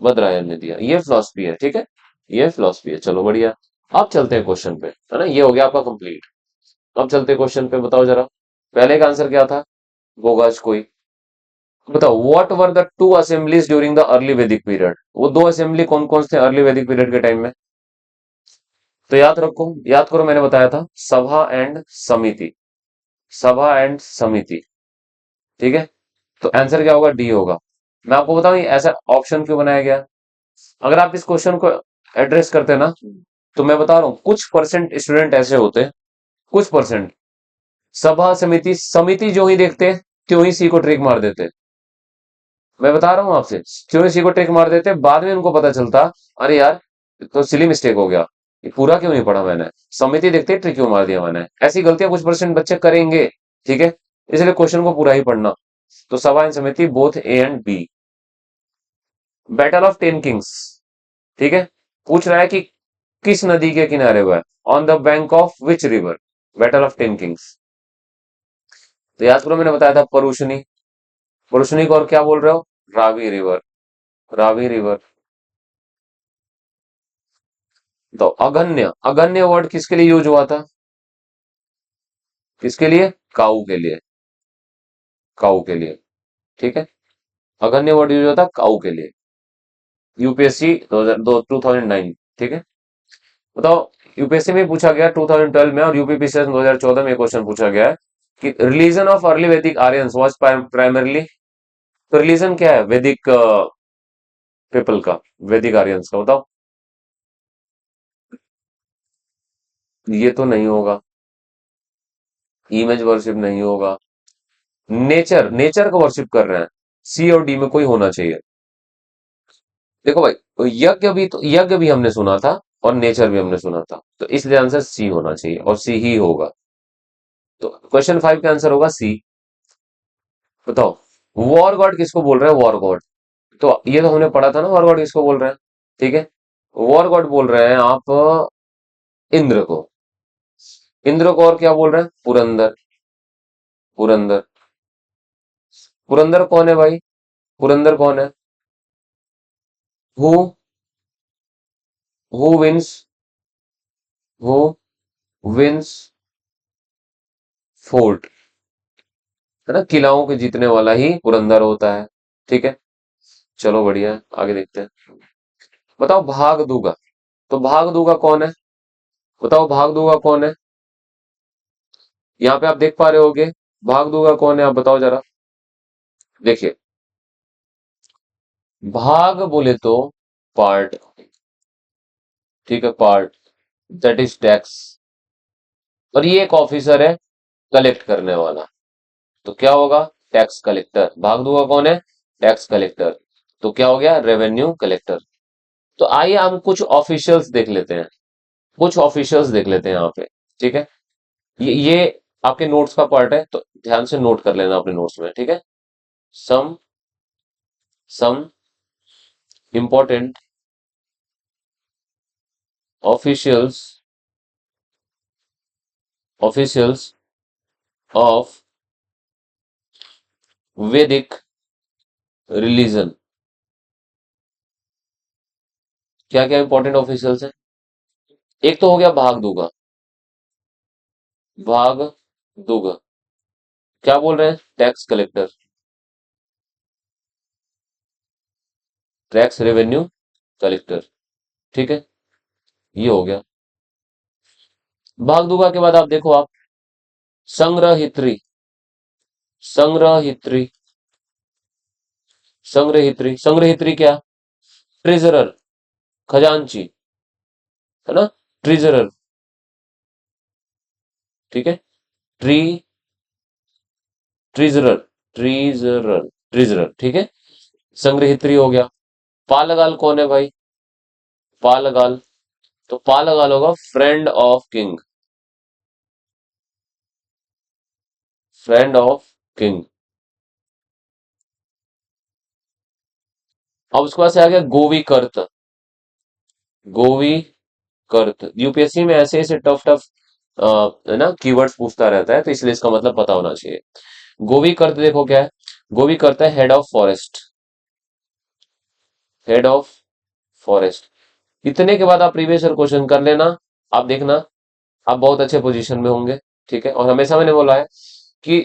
बदरायन ने दिया। ये फिलॉसफी है, ठीक है, ये फिलॉसफी है। चलो बढ़िया। अब चलते हैं क्वेश्चन पे, है ना, ये हो गया आपका कंप्लीट। अब चलते हैं क्वेश्चन पे। बताओ जरा, पहले का आंसर क्या था? बोगास कोई। बताओ, what were the two assemblies during the early वैदिक पीरियड? वो दो असेंबली कौन कौन से अर्ली वैदिक पीरियड के टाइम में? तो याद रखो, याद करो, मैंने बताया था सभा एंड समिति। सभा एंड समिति। ठीक है, तो आंसर क्या होगा? डी होगा। मैं आपको बताऊं ये ऐसा ऑप्शन क्यों बनाया गया। अगर आप इस क्वेश्चन को एड्रेस करते ना, तो मैं बता रहा हूं कुछ परसेंट स्टूडेंट ऐसे होते हैं, कुछ परसेंट सभा समिति समिति जो ही देखते त्यों ही सी को ट्रिक मार देते। मैं बता रहा हूं आपसे, क्यों ही सी को ट्रिक मार देते, बाद में उनको पता चलता अरे यार तो सिली मिस्टेक हो गया, ये पूरा क्यों नहीं पढ़ा मैंने, समिति देखते ट्रिक क्यों मार दिया मैंने। ऐसी गलतियां कुछ परसेंट बच्चे करेंगे, ठीक है, इसलिए क्वेश्चन को पूरा ही पढ़ना। तो Sabha and Samiti both A and B. Battle of ten kings, ठीक है, पूछ रहा है कि किस नदी के किनारे हुआ है, on the bank of which river, battle of ten Kings. तो याद करो, मैंने बताया था परुशनी। परुशनी को और क्या बोल रहे हो? रावी रिवर। रावी रिवर। तो अगन्य, अगन्य वर्ड किसके लिए यूज हुआ था? किसके लिए? काऊ के लिए। काऊ के लिए, ठीक है, अगन्य वर्ड यूज हुआ था काऊ के लिए। यूपीएससी 2009, ठीक है। बताओ, यूपीएससी में पूछा गया 2012 में, और यूपीपीसीएस 2014 में क्वेश्चन पूछा गया है कि रिलीजन ऑफ अर्ली वैदिक आर्यंस वाज प्राइमरली। तो रिलीजन क्या है वैदिक पीपल का, वैदिक आर्यंस का? बताओ। ये तो नहीं होगा, इमेज वर्शिप नहीं होगा, नेचर, नेचर को वर्शिप कर रहे हैं। सी और डी में कोई होना चाहिए। देखो भाई, तो यज्ञ भी, तो यज्ञ भी हमने सुना था और नेचर भी हमने सुना था, तो इसलिए आंसर सी होना चाहिए, और सी ही होगा। तो क्वेश्चन 5 का आंसर होगा सी। बताओ, वॉर गॉड किसको बोल रहे हैं? वॉर गॉड, तो ये तो हमने पढ़ा था ना, वॉर गॉड किसको बोल रहे हैं, ठीक है। वॉर गॉड बोल रहे हैं आप इंद्र को। इंद्र को और क्या बोल रहे हैं? पुरंदर। पुरंदर। पुरंदर कौन है भाई? पुरंदर कौन है? Who who wins, who wins fort, है ना, किलाओं के जीतने वाला ही पुरंदर होता है, ठीक है। चलो बढ़िया है, आगे देखते हैं। बताओ भागदूगा, तो भागदूगा कौन है? बताओ भागदूगा कौन है? यहाँ पे आप देख पा रहे होगे, भागदूगा कौन है, आप बताओ जरा। देखिए, भाग बोले तो पार्ट, ठीक है, पार्ट, दैट इज टैक्स। और ये एक ऑफिसर है कलेक्ट करने वाला, तो क्या होगा? Tax collector. भागदूगा कौन है? Tax collector. तो क्या हो गया? Revenue collector. तो आइए हम कुछ ऑफिशियल्स देख लेते हैं, कुछ ऑफिशियल्स देख लेते हैं यहाँ पे, ठीक है। ये आपके नोट्स का पार्ट है, तो ध्यान से नोट कर लेना अपने नोट्स में, ठीक है। Some some important officials, officials of Vedic religion. क्या क्या इंपॉर्टेंट ऑफिशियल्स हैं? एक तो हो गया भागदूगा। भागदूगा क्या बोल रहे हैं? Tax collector, tax revenue collector, ठीक है, ये हो गया। भागदुगा के बाद आप देखो, आप संग्रहित्री। संग्रहित्री, संग्रहित्री, संग्रहित्री क्या? ट्रेजरर, खजांची, है ना, ट्रेजरर, ठीक है, ट्री, ट्रेजरर, ट्रेजरर, ट्रेजरर, ठीक है, संग्रहित्री हो गया। पालगाल कौन है भाई? पालगाल, तो पालगाल होगा friend of king, friend of king, अब उसके बाद से आ गया गोवी कर्त। गोवी कर्त यूपीएससी में ऐसे ऐसे टफ टफ है ना कीवर्ड्स पूछता रहता है, तो इसलिए इसका मतलब पता होना चाहिए। गोवी कर्त देखो क्या है। गोवी कर्त है head of forest. Head of forest. इतने के बाद आप प्रीवियस ईयर क्वेश्चन कर लेना। आप देखना, आप बहुत अच्छे पोजीशन में होंगे। ठीक है, और हमेशा मैंने बोला है कि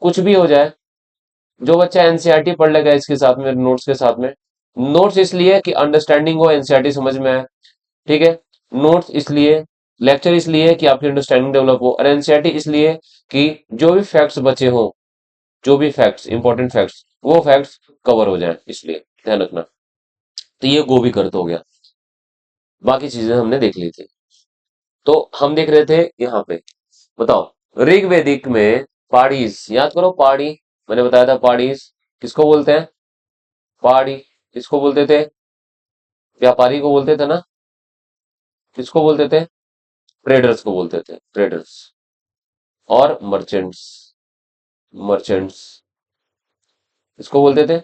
कुछ भी हो जाए, जो बच्चा एनसीईआरटी पढ़ लेगा इसके साथ में, नोट्स के साथ में, नोट्स इसलिए कि अंडरस्टैंडिंग हो, एनसीईआरटी समझ में आए। ठीक है, नोट्स इसलिए, लेक्चर इसलिए कि आपकी अंडरस्टैंडिंग डेवलप हो, और एनसीईआरटी इसलिए कि जो भी फैक्ट्स बचे हो, जो भी फैक्ट्स, इंपॉर्टेंट फैक्ट्स, वो फैक्ट्स कवर हो जाए, इसलिए ध्यान रखना। तो ये गोभी कर्त हो गया। बाकी चीजें हमने देख ली थी। तो हम देख रहे थे यहाँ पे, बताओ ऋग्वेदिक में पाड़ीज, याद करो पाड़ी, मैंने बताया था पाड़ीज किसको बोलते हैं। पाड़ी किसको बोलते थे, व्यापारी को बोलते थे ना। किसको बोलते थे, ट्रेडर्स को बोलते थे, ट्रेडर्स और मर्चेंट्स। मर्चेंट्स किसको बोलते थे,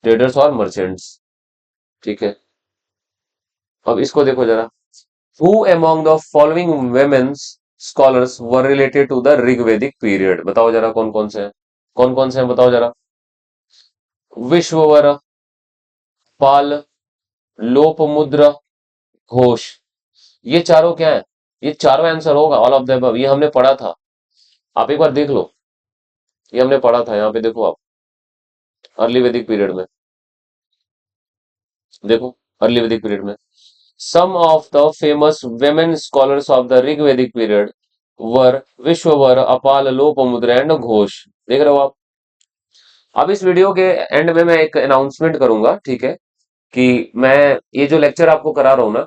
ट्रेडर्स और मर्चेंट्स। ठीक है, अब इसको देखो जरा। Who among the following women's scholars were related to the Rigvedic period, बताओ जरा कौन कौन से हैं, कौन कौन से हैं बताओ जरा। विश्ववर, पाल, लोपमुद्र, घोष। ये चारों क्या है, ये चारों आंसर होगा, ऑल ऑफ द अबव, ये हमने पढ़ा था। आप एक बार देख लो, ये हमने पढ़ा था, यहाँ पे देखो आप, अर्ली वैदिक पीरियड में। देखो, अर्ली वैदिक पीरियड में some of the famous women scholars of the Rigvedic period वर विश्ववर, अपाल, लोपमुद्रा एंड घोष। देख रहे हो आप। अब इस वीडियो के एंड में मैं एक अनाउंसमेंट करूंगा, ठीक है, कि मैं ये जो लेक्चर आपको करा रहा हूं ना,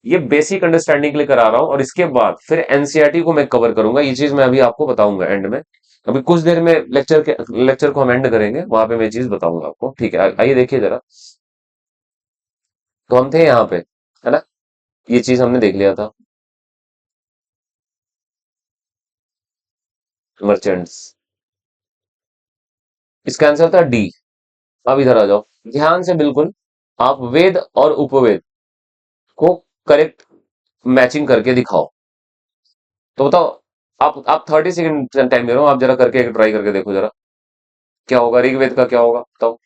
ये बेसिक अंडरस्टैंडिंग के लिए करा रहा हूं, और इसके बाद फिर एनसीईआरटी को मैं कवर करूंगा। ये चीज मैं अभी आपको बताऊंगा एंड में। अभी कुछ देर में लेक्चर को हम एंड करेंगे, वहां पे मैं चीज बताऊंगा आपको। ठीक है, आइए देखिए जरा। तो हम थे यहाँ पे, है ना, ये चीज हमने देख लिया था, मर्चेंट्स। इसका आंसर था डी। अब इधर आ जाओ, ध्यान से बिल्कुल, आप वेद और उपवेद को करेक्ट मैचिंग करके दिखाओ। तो बताओ, आप 30 सेकंड टाइम दे रहा हूं, आप जरा करके एक ट्राई करके देखो जरा, क्या होगा ऋग्वेद का, क्या होगा बताओ।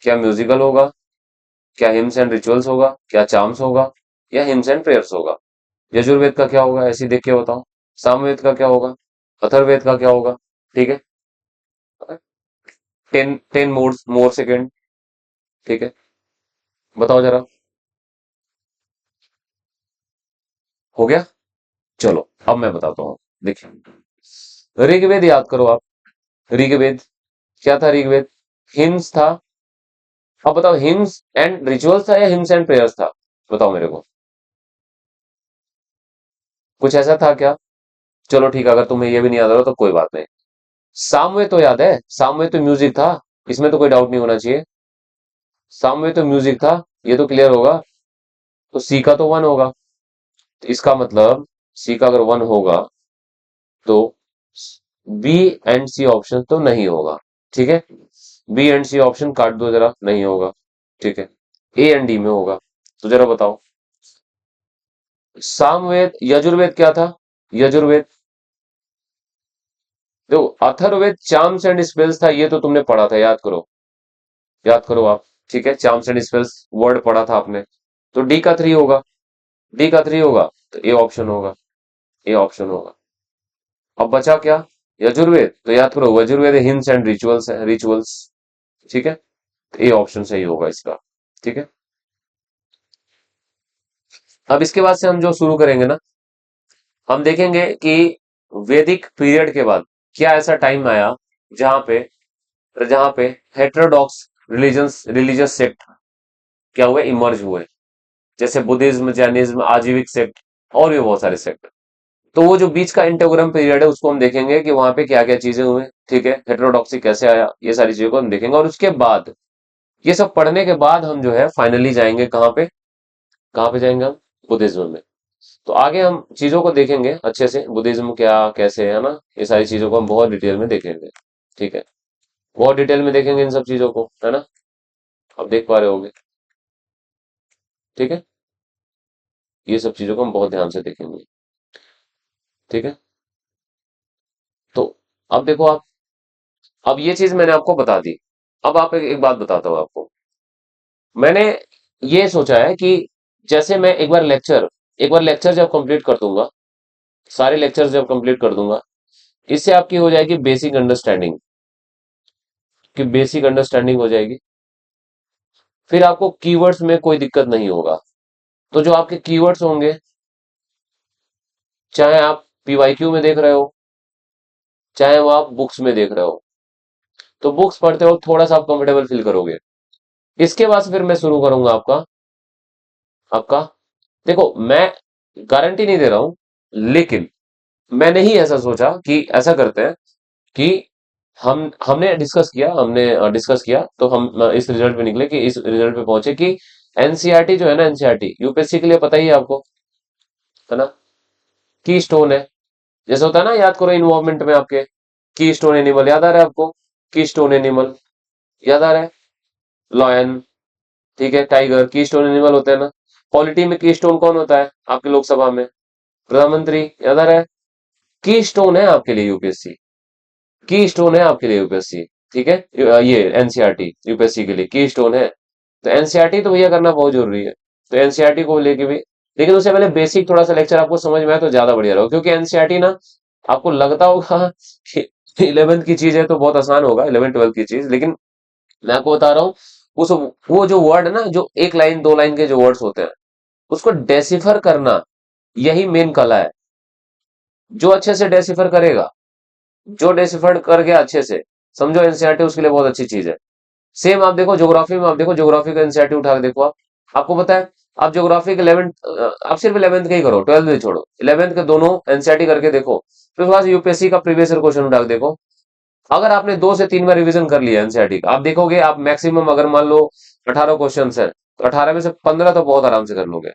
क्या म्यूजिकल होगा, क्या हिम्स एंड रिचुअल्स होगा, क्या चार्म्स होगा, या हिम्स एंड प्रेयर्स होगा। यजुर्वेद का क्या होगा, ऐसे ही देख के बताओ। सामवेद का क्या होगा, अथर्ववेद का क्या होगा। ठीक है, 10 मोर सेकेंड। ठीक है, बताओ जरा, हो गया। चलो अब मैं बताता हूँ, देखिए ऋग्वेद याद करो आप। ऋग्वेद क्या था, ऋग्वेद हिम्स था। अब बताओ हिम्स एंड रिचुअल्स था या हिम्स एंड प्रेयर्स था, बताओ मेरे को। कुछ ऐसा था क्या। चलो ठीक है, अगर तुम्हें ये भी नहीं याद आ रहा तो कोई बात नहीं। सामवेद तो याद है, सामवेद तो म्यूजिक था, इसमें तो कोई डाउट नहीं होना चाहिए। सामवेद तो म्यूजिक था, ये तो क्लियर होगा। तो सी का तो 1 होगा, तो इसका मतलब सी का अगर 1 होगा तो बी एंड सी ऑप्शन तो नहीं होगा। ठीक है, बी एंड सी ऑप्शन काट दो जरा, नहीं होगा। ठीक है, ए एंड डी में होगा। तो जरा बताओ, सामवेद, यजुर्वेद क्या था, यजुर्वेद। देखो अथर्ववेद चार्म्स एंड स्पेल्स था, ये तो तुमने पढ़ा था, याद करो, याद करो आप। ठीक है, चार्म्स एंड स्पेल्स वर्ड पढ़ा था आपने। तो डी का 3 होगा, डी का 3 होगा, तो ए ऑप्शन होगा, ए ऑप्शन होगा। अब बचा क्या, यजुर्वेद, तो याद करो यजुर्वेद हिम्स एंड रिचुअल्स है, रिचुअल्स। ठीक है, तो ए ऑप्शन सही होगा इसका। ठीक है, अब इसके बाद से हम जो शुरू करेंगे ना, हम देखेंगे कि वैदिक पीरियड के बाद क्या ऐसा टाइम आया जहां पे, जहां पे हेटेरोडॉक्स रिलीजियस सेक्ट क्या हुए, इमर्ज हुए। जैसे बुद्धिज्म, जैनिज्म, आजीविक सेक्ट, और भी बहुत सारे सेक्ट। तो वो जो बीच का इंटरग्राम पीरियड है उसको हम देखेंगे कि वहां पे क्या क्या चीजें हुई। ठीक है, हेटेरोडॉक्सी कैसे आया, ये सारी चीजों को हम देखेंगे, और उसके बाद ये सब पढ़ने के बाद हम जो है फाइनली जाएंगे कहाँ पे, कहाँ पे जाएंगे हम, बुद्धिज्म में। तो आगे हम चीजों को देखेंगे अच्छे से, बुद्धिज्म क्या कैसे है ना, ये सारी चीजों को हम बहुत डिटेल में देखेंगे। ठीक है, बहुत डिटेल में देखेंगे इन सब चीजों को, है ना। आप देख पा रहे होगे। ठीक है, ये सब चीजों को हम बहुत ध्यान से देखेंगे। ठीक है, तो अब देखो आप, अब ये चीज मैंने आपको बता दी। अब आप एक बात बताता हूँ आपको। मैंने ये सोचा है कि जैसे मैं एक बार लेक्चर जब कंप्लीट कर दूंगा, सारे लेक्चर जब कंप्लीट कर दूंगा, इससे आपकी हो जाएगी बेसिक अंडरस्टैंडिंग, कि बेसिक अंडरस्टैंडिंग हो जाएगी। फिर आपको कीवर्ड्स में कोई दिक्कत नहीं होगा। तो जो आपके कीवर्ड्स होंगे, चाहे आप पीवाईक्यू में देख रहे हो, चाहे वो आप बुक्स में देख रहे हो, तो बुक्स पढ़ते हो थोड़ा सा आप कंफर्टेबल फील करोगे। इसके बाद से फिर मैं शुरू करूंगा आपका आपका देखो, मैं गारंटी नहीं दे रहा हूं, लेकिन मैंने ही ऐसा सोचा कि ऐसा करते हैं कि हमने डिस्कस किया तो हम इस रिजल्ट पे निकले, कि इस रिजल्ट पे पहुंचे कि एनसीईआरटी जो है ना, एनसीईआरटी यूपीएससी के लिए पता ही है आपको, है ना, की स्टोन है। जैसे होता है ना, याद करो इन्वॉल्वमेंट में आपके की स्टोन एनिमल याद आ रहा है आपको, की स्टोन एनिमल याद आ रहा है, लॉयन, ठीक है, टाइगर की स्टोन एनिमल होते हैं ना। पॉलिटी में की स्टोन कौन होता है आपके लोकसभा में? प्रधानमंत्री, याद आ रहा है। की स्टोन है आपके लिए यूपीएससी, की स्टोन है आपके लिए यूपीएससी। ठीक है, ये एनसीईआरटी यूपीएससी के लिए की स्टोन है। तो एनसीईआरटी तो भैया करना बहुत जरूरी है। तो एनसीईआरटी को लेके भी, लेकिन उससे पहले बेसिक थोड़ा सा लेक्चर आपको समझ में आए तो ज्यादा बढ़िया रहो, क्योंकि एनसीईआरटी ना, आपको लगता होगा कि 11th की चीज है तो बहुत आसान होगा, 11 12 की चीज, लेकिन मैं आपको बता रहा हूँ, उस वो जो वर्ड है ना, जो एक लाइन दो लाइन के जो वर्ड्स होते हैं, उसको डेसिफर करना, यही मेन कला है। जो अच्छे से डेसिफर करेगा, जो डेसिफर कर गया अच्छे से, समझो एनसीईआरटी उसके लिए बहुत अच्छी चीज है। सेम आप देखो ज्योग्राफी में, आप देखो ज्योग्राफी का एनसीईआरटी उठा के देखो आप, आपको पता है, आप ज्योग्राफी के 11th, आप सिर्फ 11th का ही करो, 12th भी छोड़ो, 11th के दोनों एनसीईआरटी करके देखो, फिर उसके बाद यूपीएससी का प्रीवियस ईयर क्वेश्चन उठा के देखो। अगर आपने 2 से 3 बार रिवीजन कर लिया एनसीईआरटी का, आप देखोगे आप मैक्सिमम, अगर मान लो 18 क्वेश्चन है, तो 18 में से 15 तो बहुत आराम से कर लोगे।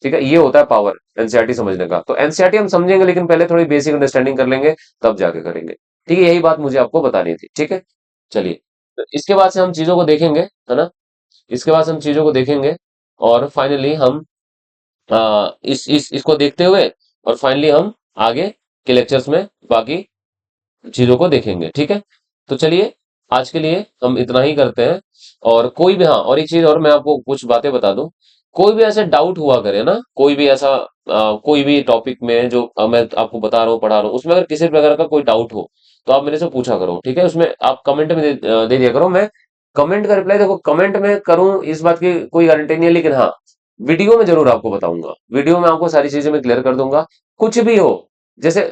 ठीक है, ये होता है पावर एनसीईआरटी समझने का। तो एनसीईआरटी हम समझेंगे, लेकिन पहले थोड़ी बेसिक अंडरस्टैंडिंग कर लेंगे, तब जाके करेंगे। ठीक है, यही बात मुझे आपको बतानी थी। ठीक है, चलिए, तो इसके बाद से हम चीजों को देखेंगे, है ना, इसके बाद से हम चीजों को देखेंगे, और फाइनली हम इस इसको देखते हुए, और फाइनली हम आगे के लेक्चर्स में बाकी चीजों को देखेंगे। ठीक है, तो चलिए, आज के लिए हम इतना ही करते हैं। और कोई भी, हाँ, और एक चीज और मैं आपको कुछ बातें बता दूं, कोई भी ऐसे डाउट हुआ करे ना, कोई भी ऐसा कोई भी टॉपिक में जो मैं आपको बता रहा हूँ, पढ़ा रहा हूँ, उसमें अगर किसी प्रकार का कोई डाउट हो, तो आप मेरे से पूछा करो। ठीक है, उसमें आप कमेंट में दे दिया करो। मैं कमेंट का रिप्लाई, देखो, कमेंट में करूं इस बात की कोई गारंटी नहीं है, लेकिन हाँ, वीडियो में जरूर आपको बताऊंगा, वीडियो में आपको सारी चीजें मैं क्लियर कर दूंगा। कुछ भी हो, जैसे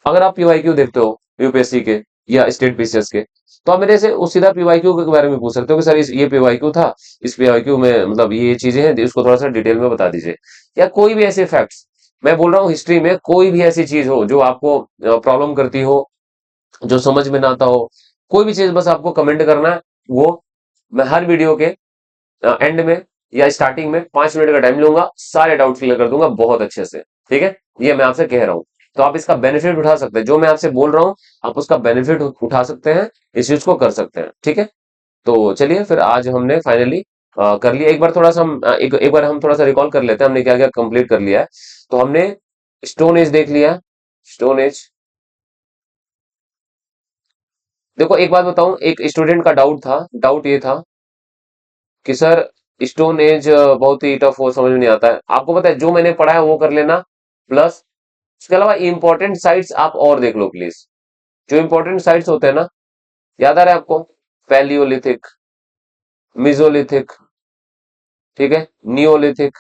अगर आप पीवाईक्यू देखते हो यूपीएससी के या स्टेट पीसीएस के, तो आप मेरे से उस सीधा पीवाईक्यू के बारे में पूछ सकते हो कि सर ये पीवाईक्यू था, इस पीवाईक्यू में मतलब ये चीजें हैं, इसको थोड़ा सा डिटेल में बता दीजिए। या कोई भी ऐसे फैक्ट्स, मैं बोल रहा हूँ हिस्ट्री में कोई भी ऐसी चीज हो जो आपको प्रॉब्लम करती हो, जो समझ में ना आता हो, कोई भी चीज बस आपको कमेंट करना है। वो मैं हर वीडियो के एंड में या स्टार्टिंग में 5 मिनट का टाइम लूंगा, सारे डाउट क्लियर कर दूंगा बहुत अच्छे से। ठीक है, ये मैं आपसे कह रहा हूं, तो आप इसका बेनिफिट उठा सकते हैं, जो मैं आपसे बोल रहा हूं, आप उसका बेनिफिट उठा सकते हैं, इस चीज को कर सकते हैं। ठीक है, तो चलिए, फिर आज हमने फाइनली कर लिया। एक बार थोड़ा सा हम एक बार हम थोड़ा सा रिकॉल कर लेते हैं, हमने क्या क्या कंप्लीट कर लिया है। तो हमने स्टोन एज देख लिया, स्टोन एज। देखो, एक बात बताऊं, एक स्टूडेंट का डाउट था, डाउट ये था कि सर स्टोन एज बहुत ही टफ हो, समझ में नहीं आता है। आपको पता है, जो मैंने पढ़ा है वो कर लेना, प्लस उसके अलावा इंपॉर्टेंट साइट्स आप और देख लो प्लीज। जो इंपॉर्टेंट साइट्स होते हैं ना, याद आ रहा है आपको? पैलियोलिथिक, मिजोलिथिक, ठीक है, नियोलिथिक।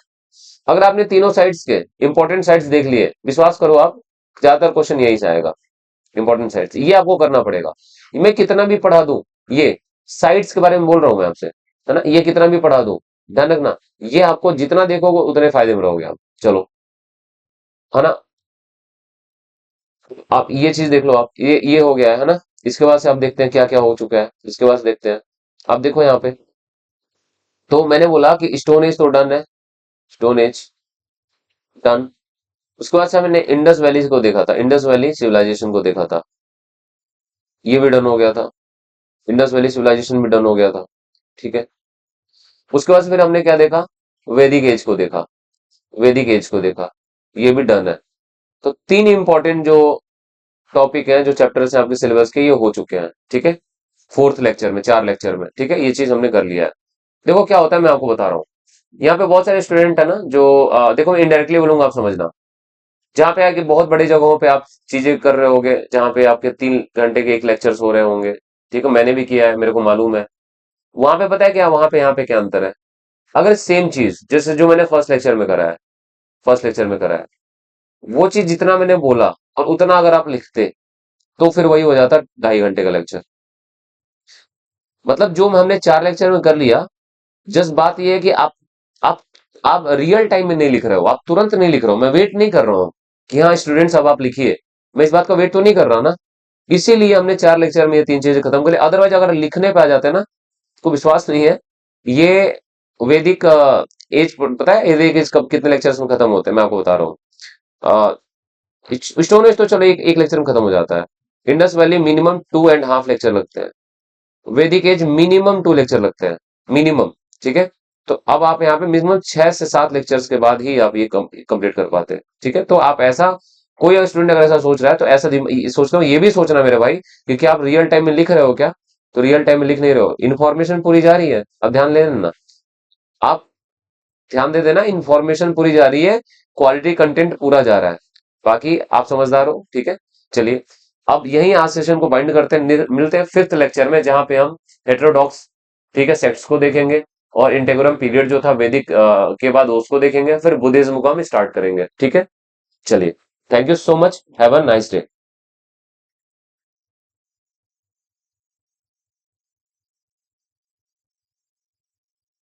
अगर आपने तीनों साइट्स के इंपॉर्टेंट साइट्स देख लिए, विश्वास करो आप, ज्यादातर क्वेश्चन यही से आएगा। इंपॉर्टेंट साइट्स ये आपको करना पड़ेगा। मैं कितना भी पढ़ा दूं, ये साइट्स के बारे में बोल रहा हूं मैं आपसे, है ना, ये कितना भी पढ़ा दूं, ध्यान रखना, ये आपको जितना देखोगे उतने फायदे में रहोगे आप। चलो, है ना, आप ये चीज देख लो, आप ये हो गया है ना। इसके बाद से आप देखते हैं क्या क्या हो चुका है, इसके बाद से देखते हैं। आप देखो यहाँ पे, तो मैंने बोला कि स्टोन एज तो डन है, स्टोन एज डन। उसके बाद से हमने इंडस वैली को देखा था, इंडस वैली सिविलाइजेशन को देखा था, ये भी डन हो गया था। इंडस वैली सिविलाइजेशन भी डन हो गया था। ठीक है, उसके बाद फिर हमने क्या देखा, वैदिक एज को देखा, वैदिक एज को देखा, ये भी डन है। तो तीन इंपॉर्टेंट जो टॉपिक है, जो चैप्टर्स हैं आपके सिलेबस के, ये हो चुके हैं, ठीक है, फोर्थ लेक्चर में, 4 लेक्चर में, ठीक है, ये चीज हमने कर लिया है। देखो क्या होता है, मैं आपको बता रहा हूँ। यहाँ पे बहुत सारे स्टूडेंट है ना जो देखो मैं इनडायरेक्टली बोलूंगा, आप समझना। जहाँ पे आके बहुत बड़ी जगहों पे आप चीजें कर रहे होगे, जहाँ पे आपके 3 घंटे के एक लेक्चर्स हो रहे होंगे, ठीक है, मैंने भी किया है, मेरे को मालूम है। वहां पे पता है क्या, वहां पे यहाँ पे क्या अंतर है। अगर सेम चीज जैसे जो मैंने फर्स्ट लेक्चर में करा है, फर्स्ट लेक्चर में करा है, वो चीज जितना मैंने बोला और उतना अगर आप लिखते, तो फिर वही हो जाता 2.5 घंटे का लेक्चर। मतलब जो हमने 4 लेक्चर में कर लिया, जस्ट बात ये है कि आप आप रियल टाइम में नहीं लिख रहे हो, आप तुरंत नहीं लिख रहे हो, मैं वेट नहीं कर रहा हूँ कि हाँ स्टूडेंट्स अब आप लिखिए, मैं इस बात का वेट तो नहीं कर रहा ना। इसीलिए हमने 4 लेक्चर में ये तीन चीजें खत्म कर ली। अदरवाइज अगर लिखने पे आ जाते हैं ना, को विश्वास नहीं है, ये वैदिक एज पता है, वैदिक एज कब कितने लेक्चर्स में खत्म होते हैं, मैं आपको बता रहा हूँ। स्टोन एज तो चलो एक लेक्चर में खत्म हो जाता है। इंडस वैली मिनिमम 2.5 लेक्चर लगते हैं, वैदिक एज मिनिमम 2 लेक्चर लगते हैं, मिनिमम, ठीक है। तो अब आप यहाँ पे मिनिमम 6 से 7 लेक्चर्स के बाद ही आप ये कंप्लीट कर पाते हैं, ठीक है। तो आप ऐसा, कोई अगर स्टूडेंट अगर ऐसा सोच रहा है तो ऐसा सोचता हूँ, ये भी सोचना मेरे भाई, क्योंकि आप रियल टाइम में लिख रहे हो क्या, तो रियल टाइम में लिख नहीं रहे हो, इन्फॉर्मेशन पूरी जा रही है, अब ध्यान ले लेना, आप ध्यान दे देना, इन्फॉर्मेशन पूरी जा रही है, क्वालिटी कंटेंट पूरा जा रहा है, बाकी आप समझदार हो, ठीक है। चलिए, अब यही आज सेशन को बाइंड करते हैं, मिलते हैं फिफ्थ लेक्चर में, जहां पे हम हेटेरोडॉक्स, ठीक है, सेक्ट्स को देखेंगे, और इंटेग्रम पीरियड जो था वैदिक के बाद उसको देखेंगे, फिर बुद्धिज्म को हम स्टार्ट करेंगे, ठीक है। चलिए, thank you so much, have a nice day.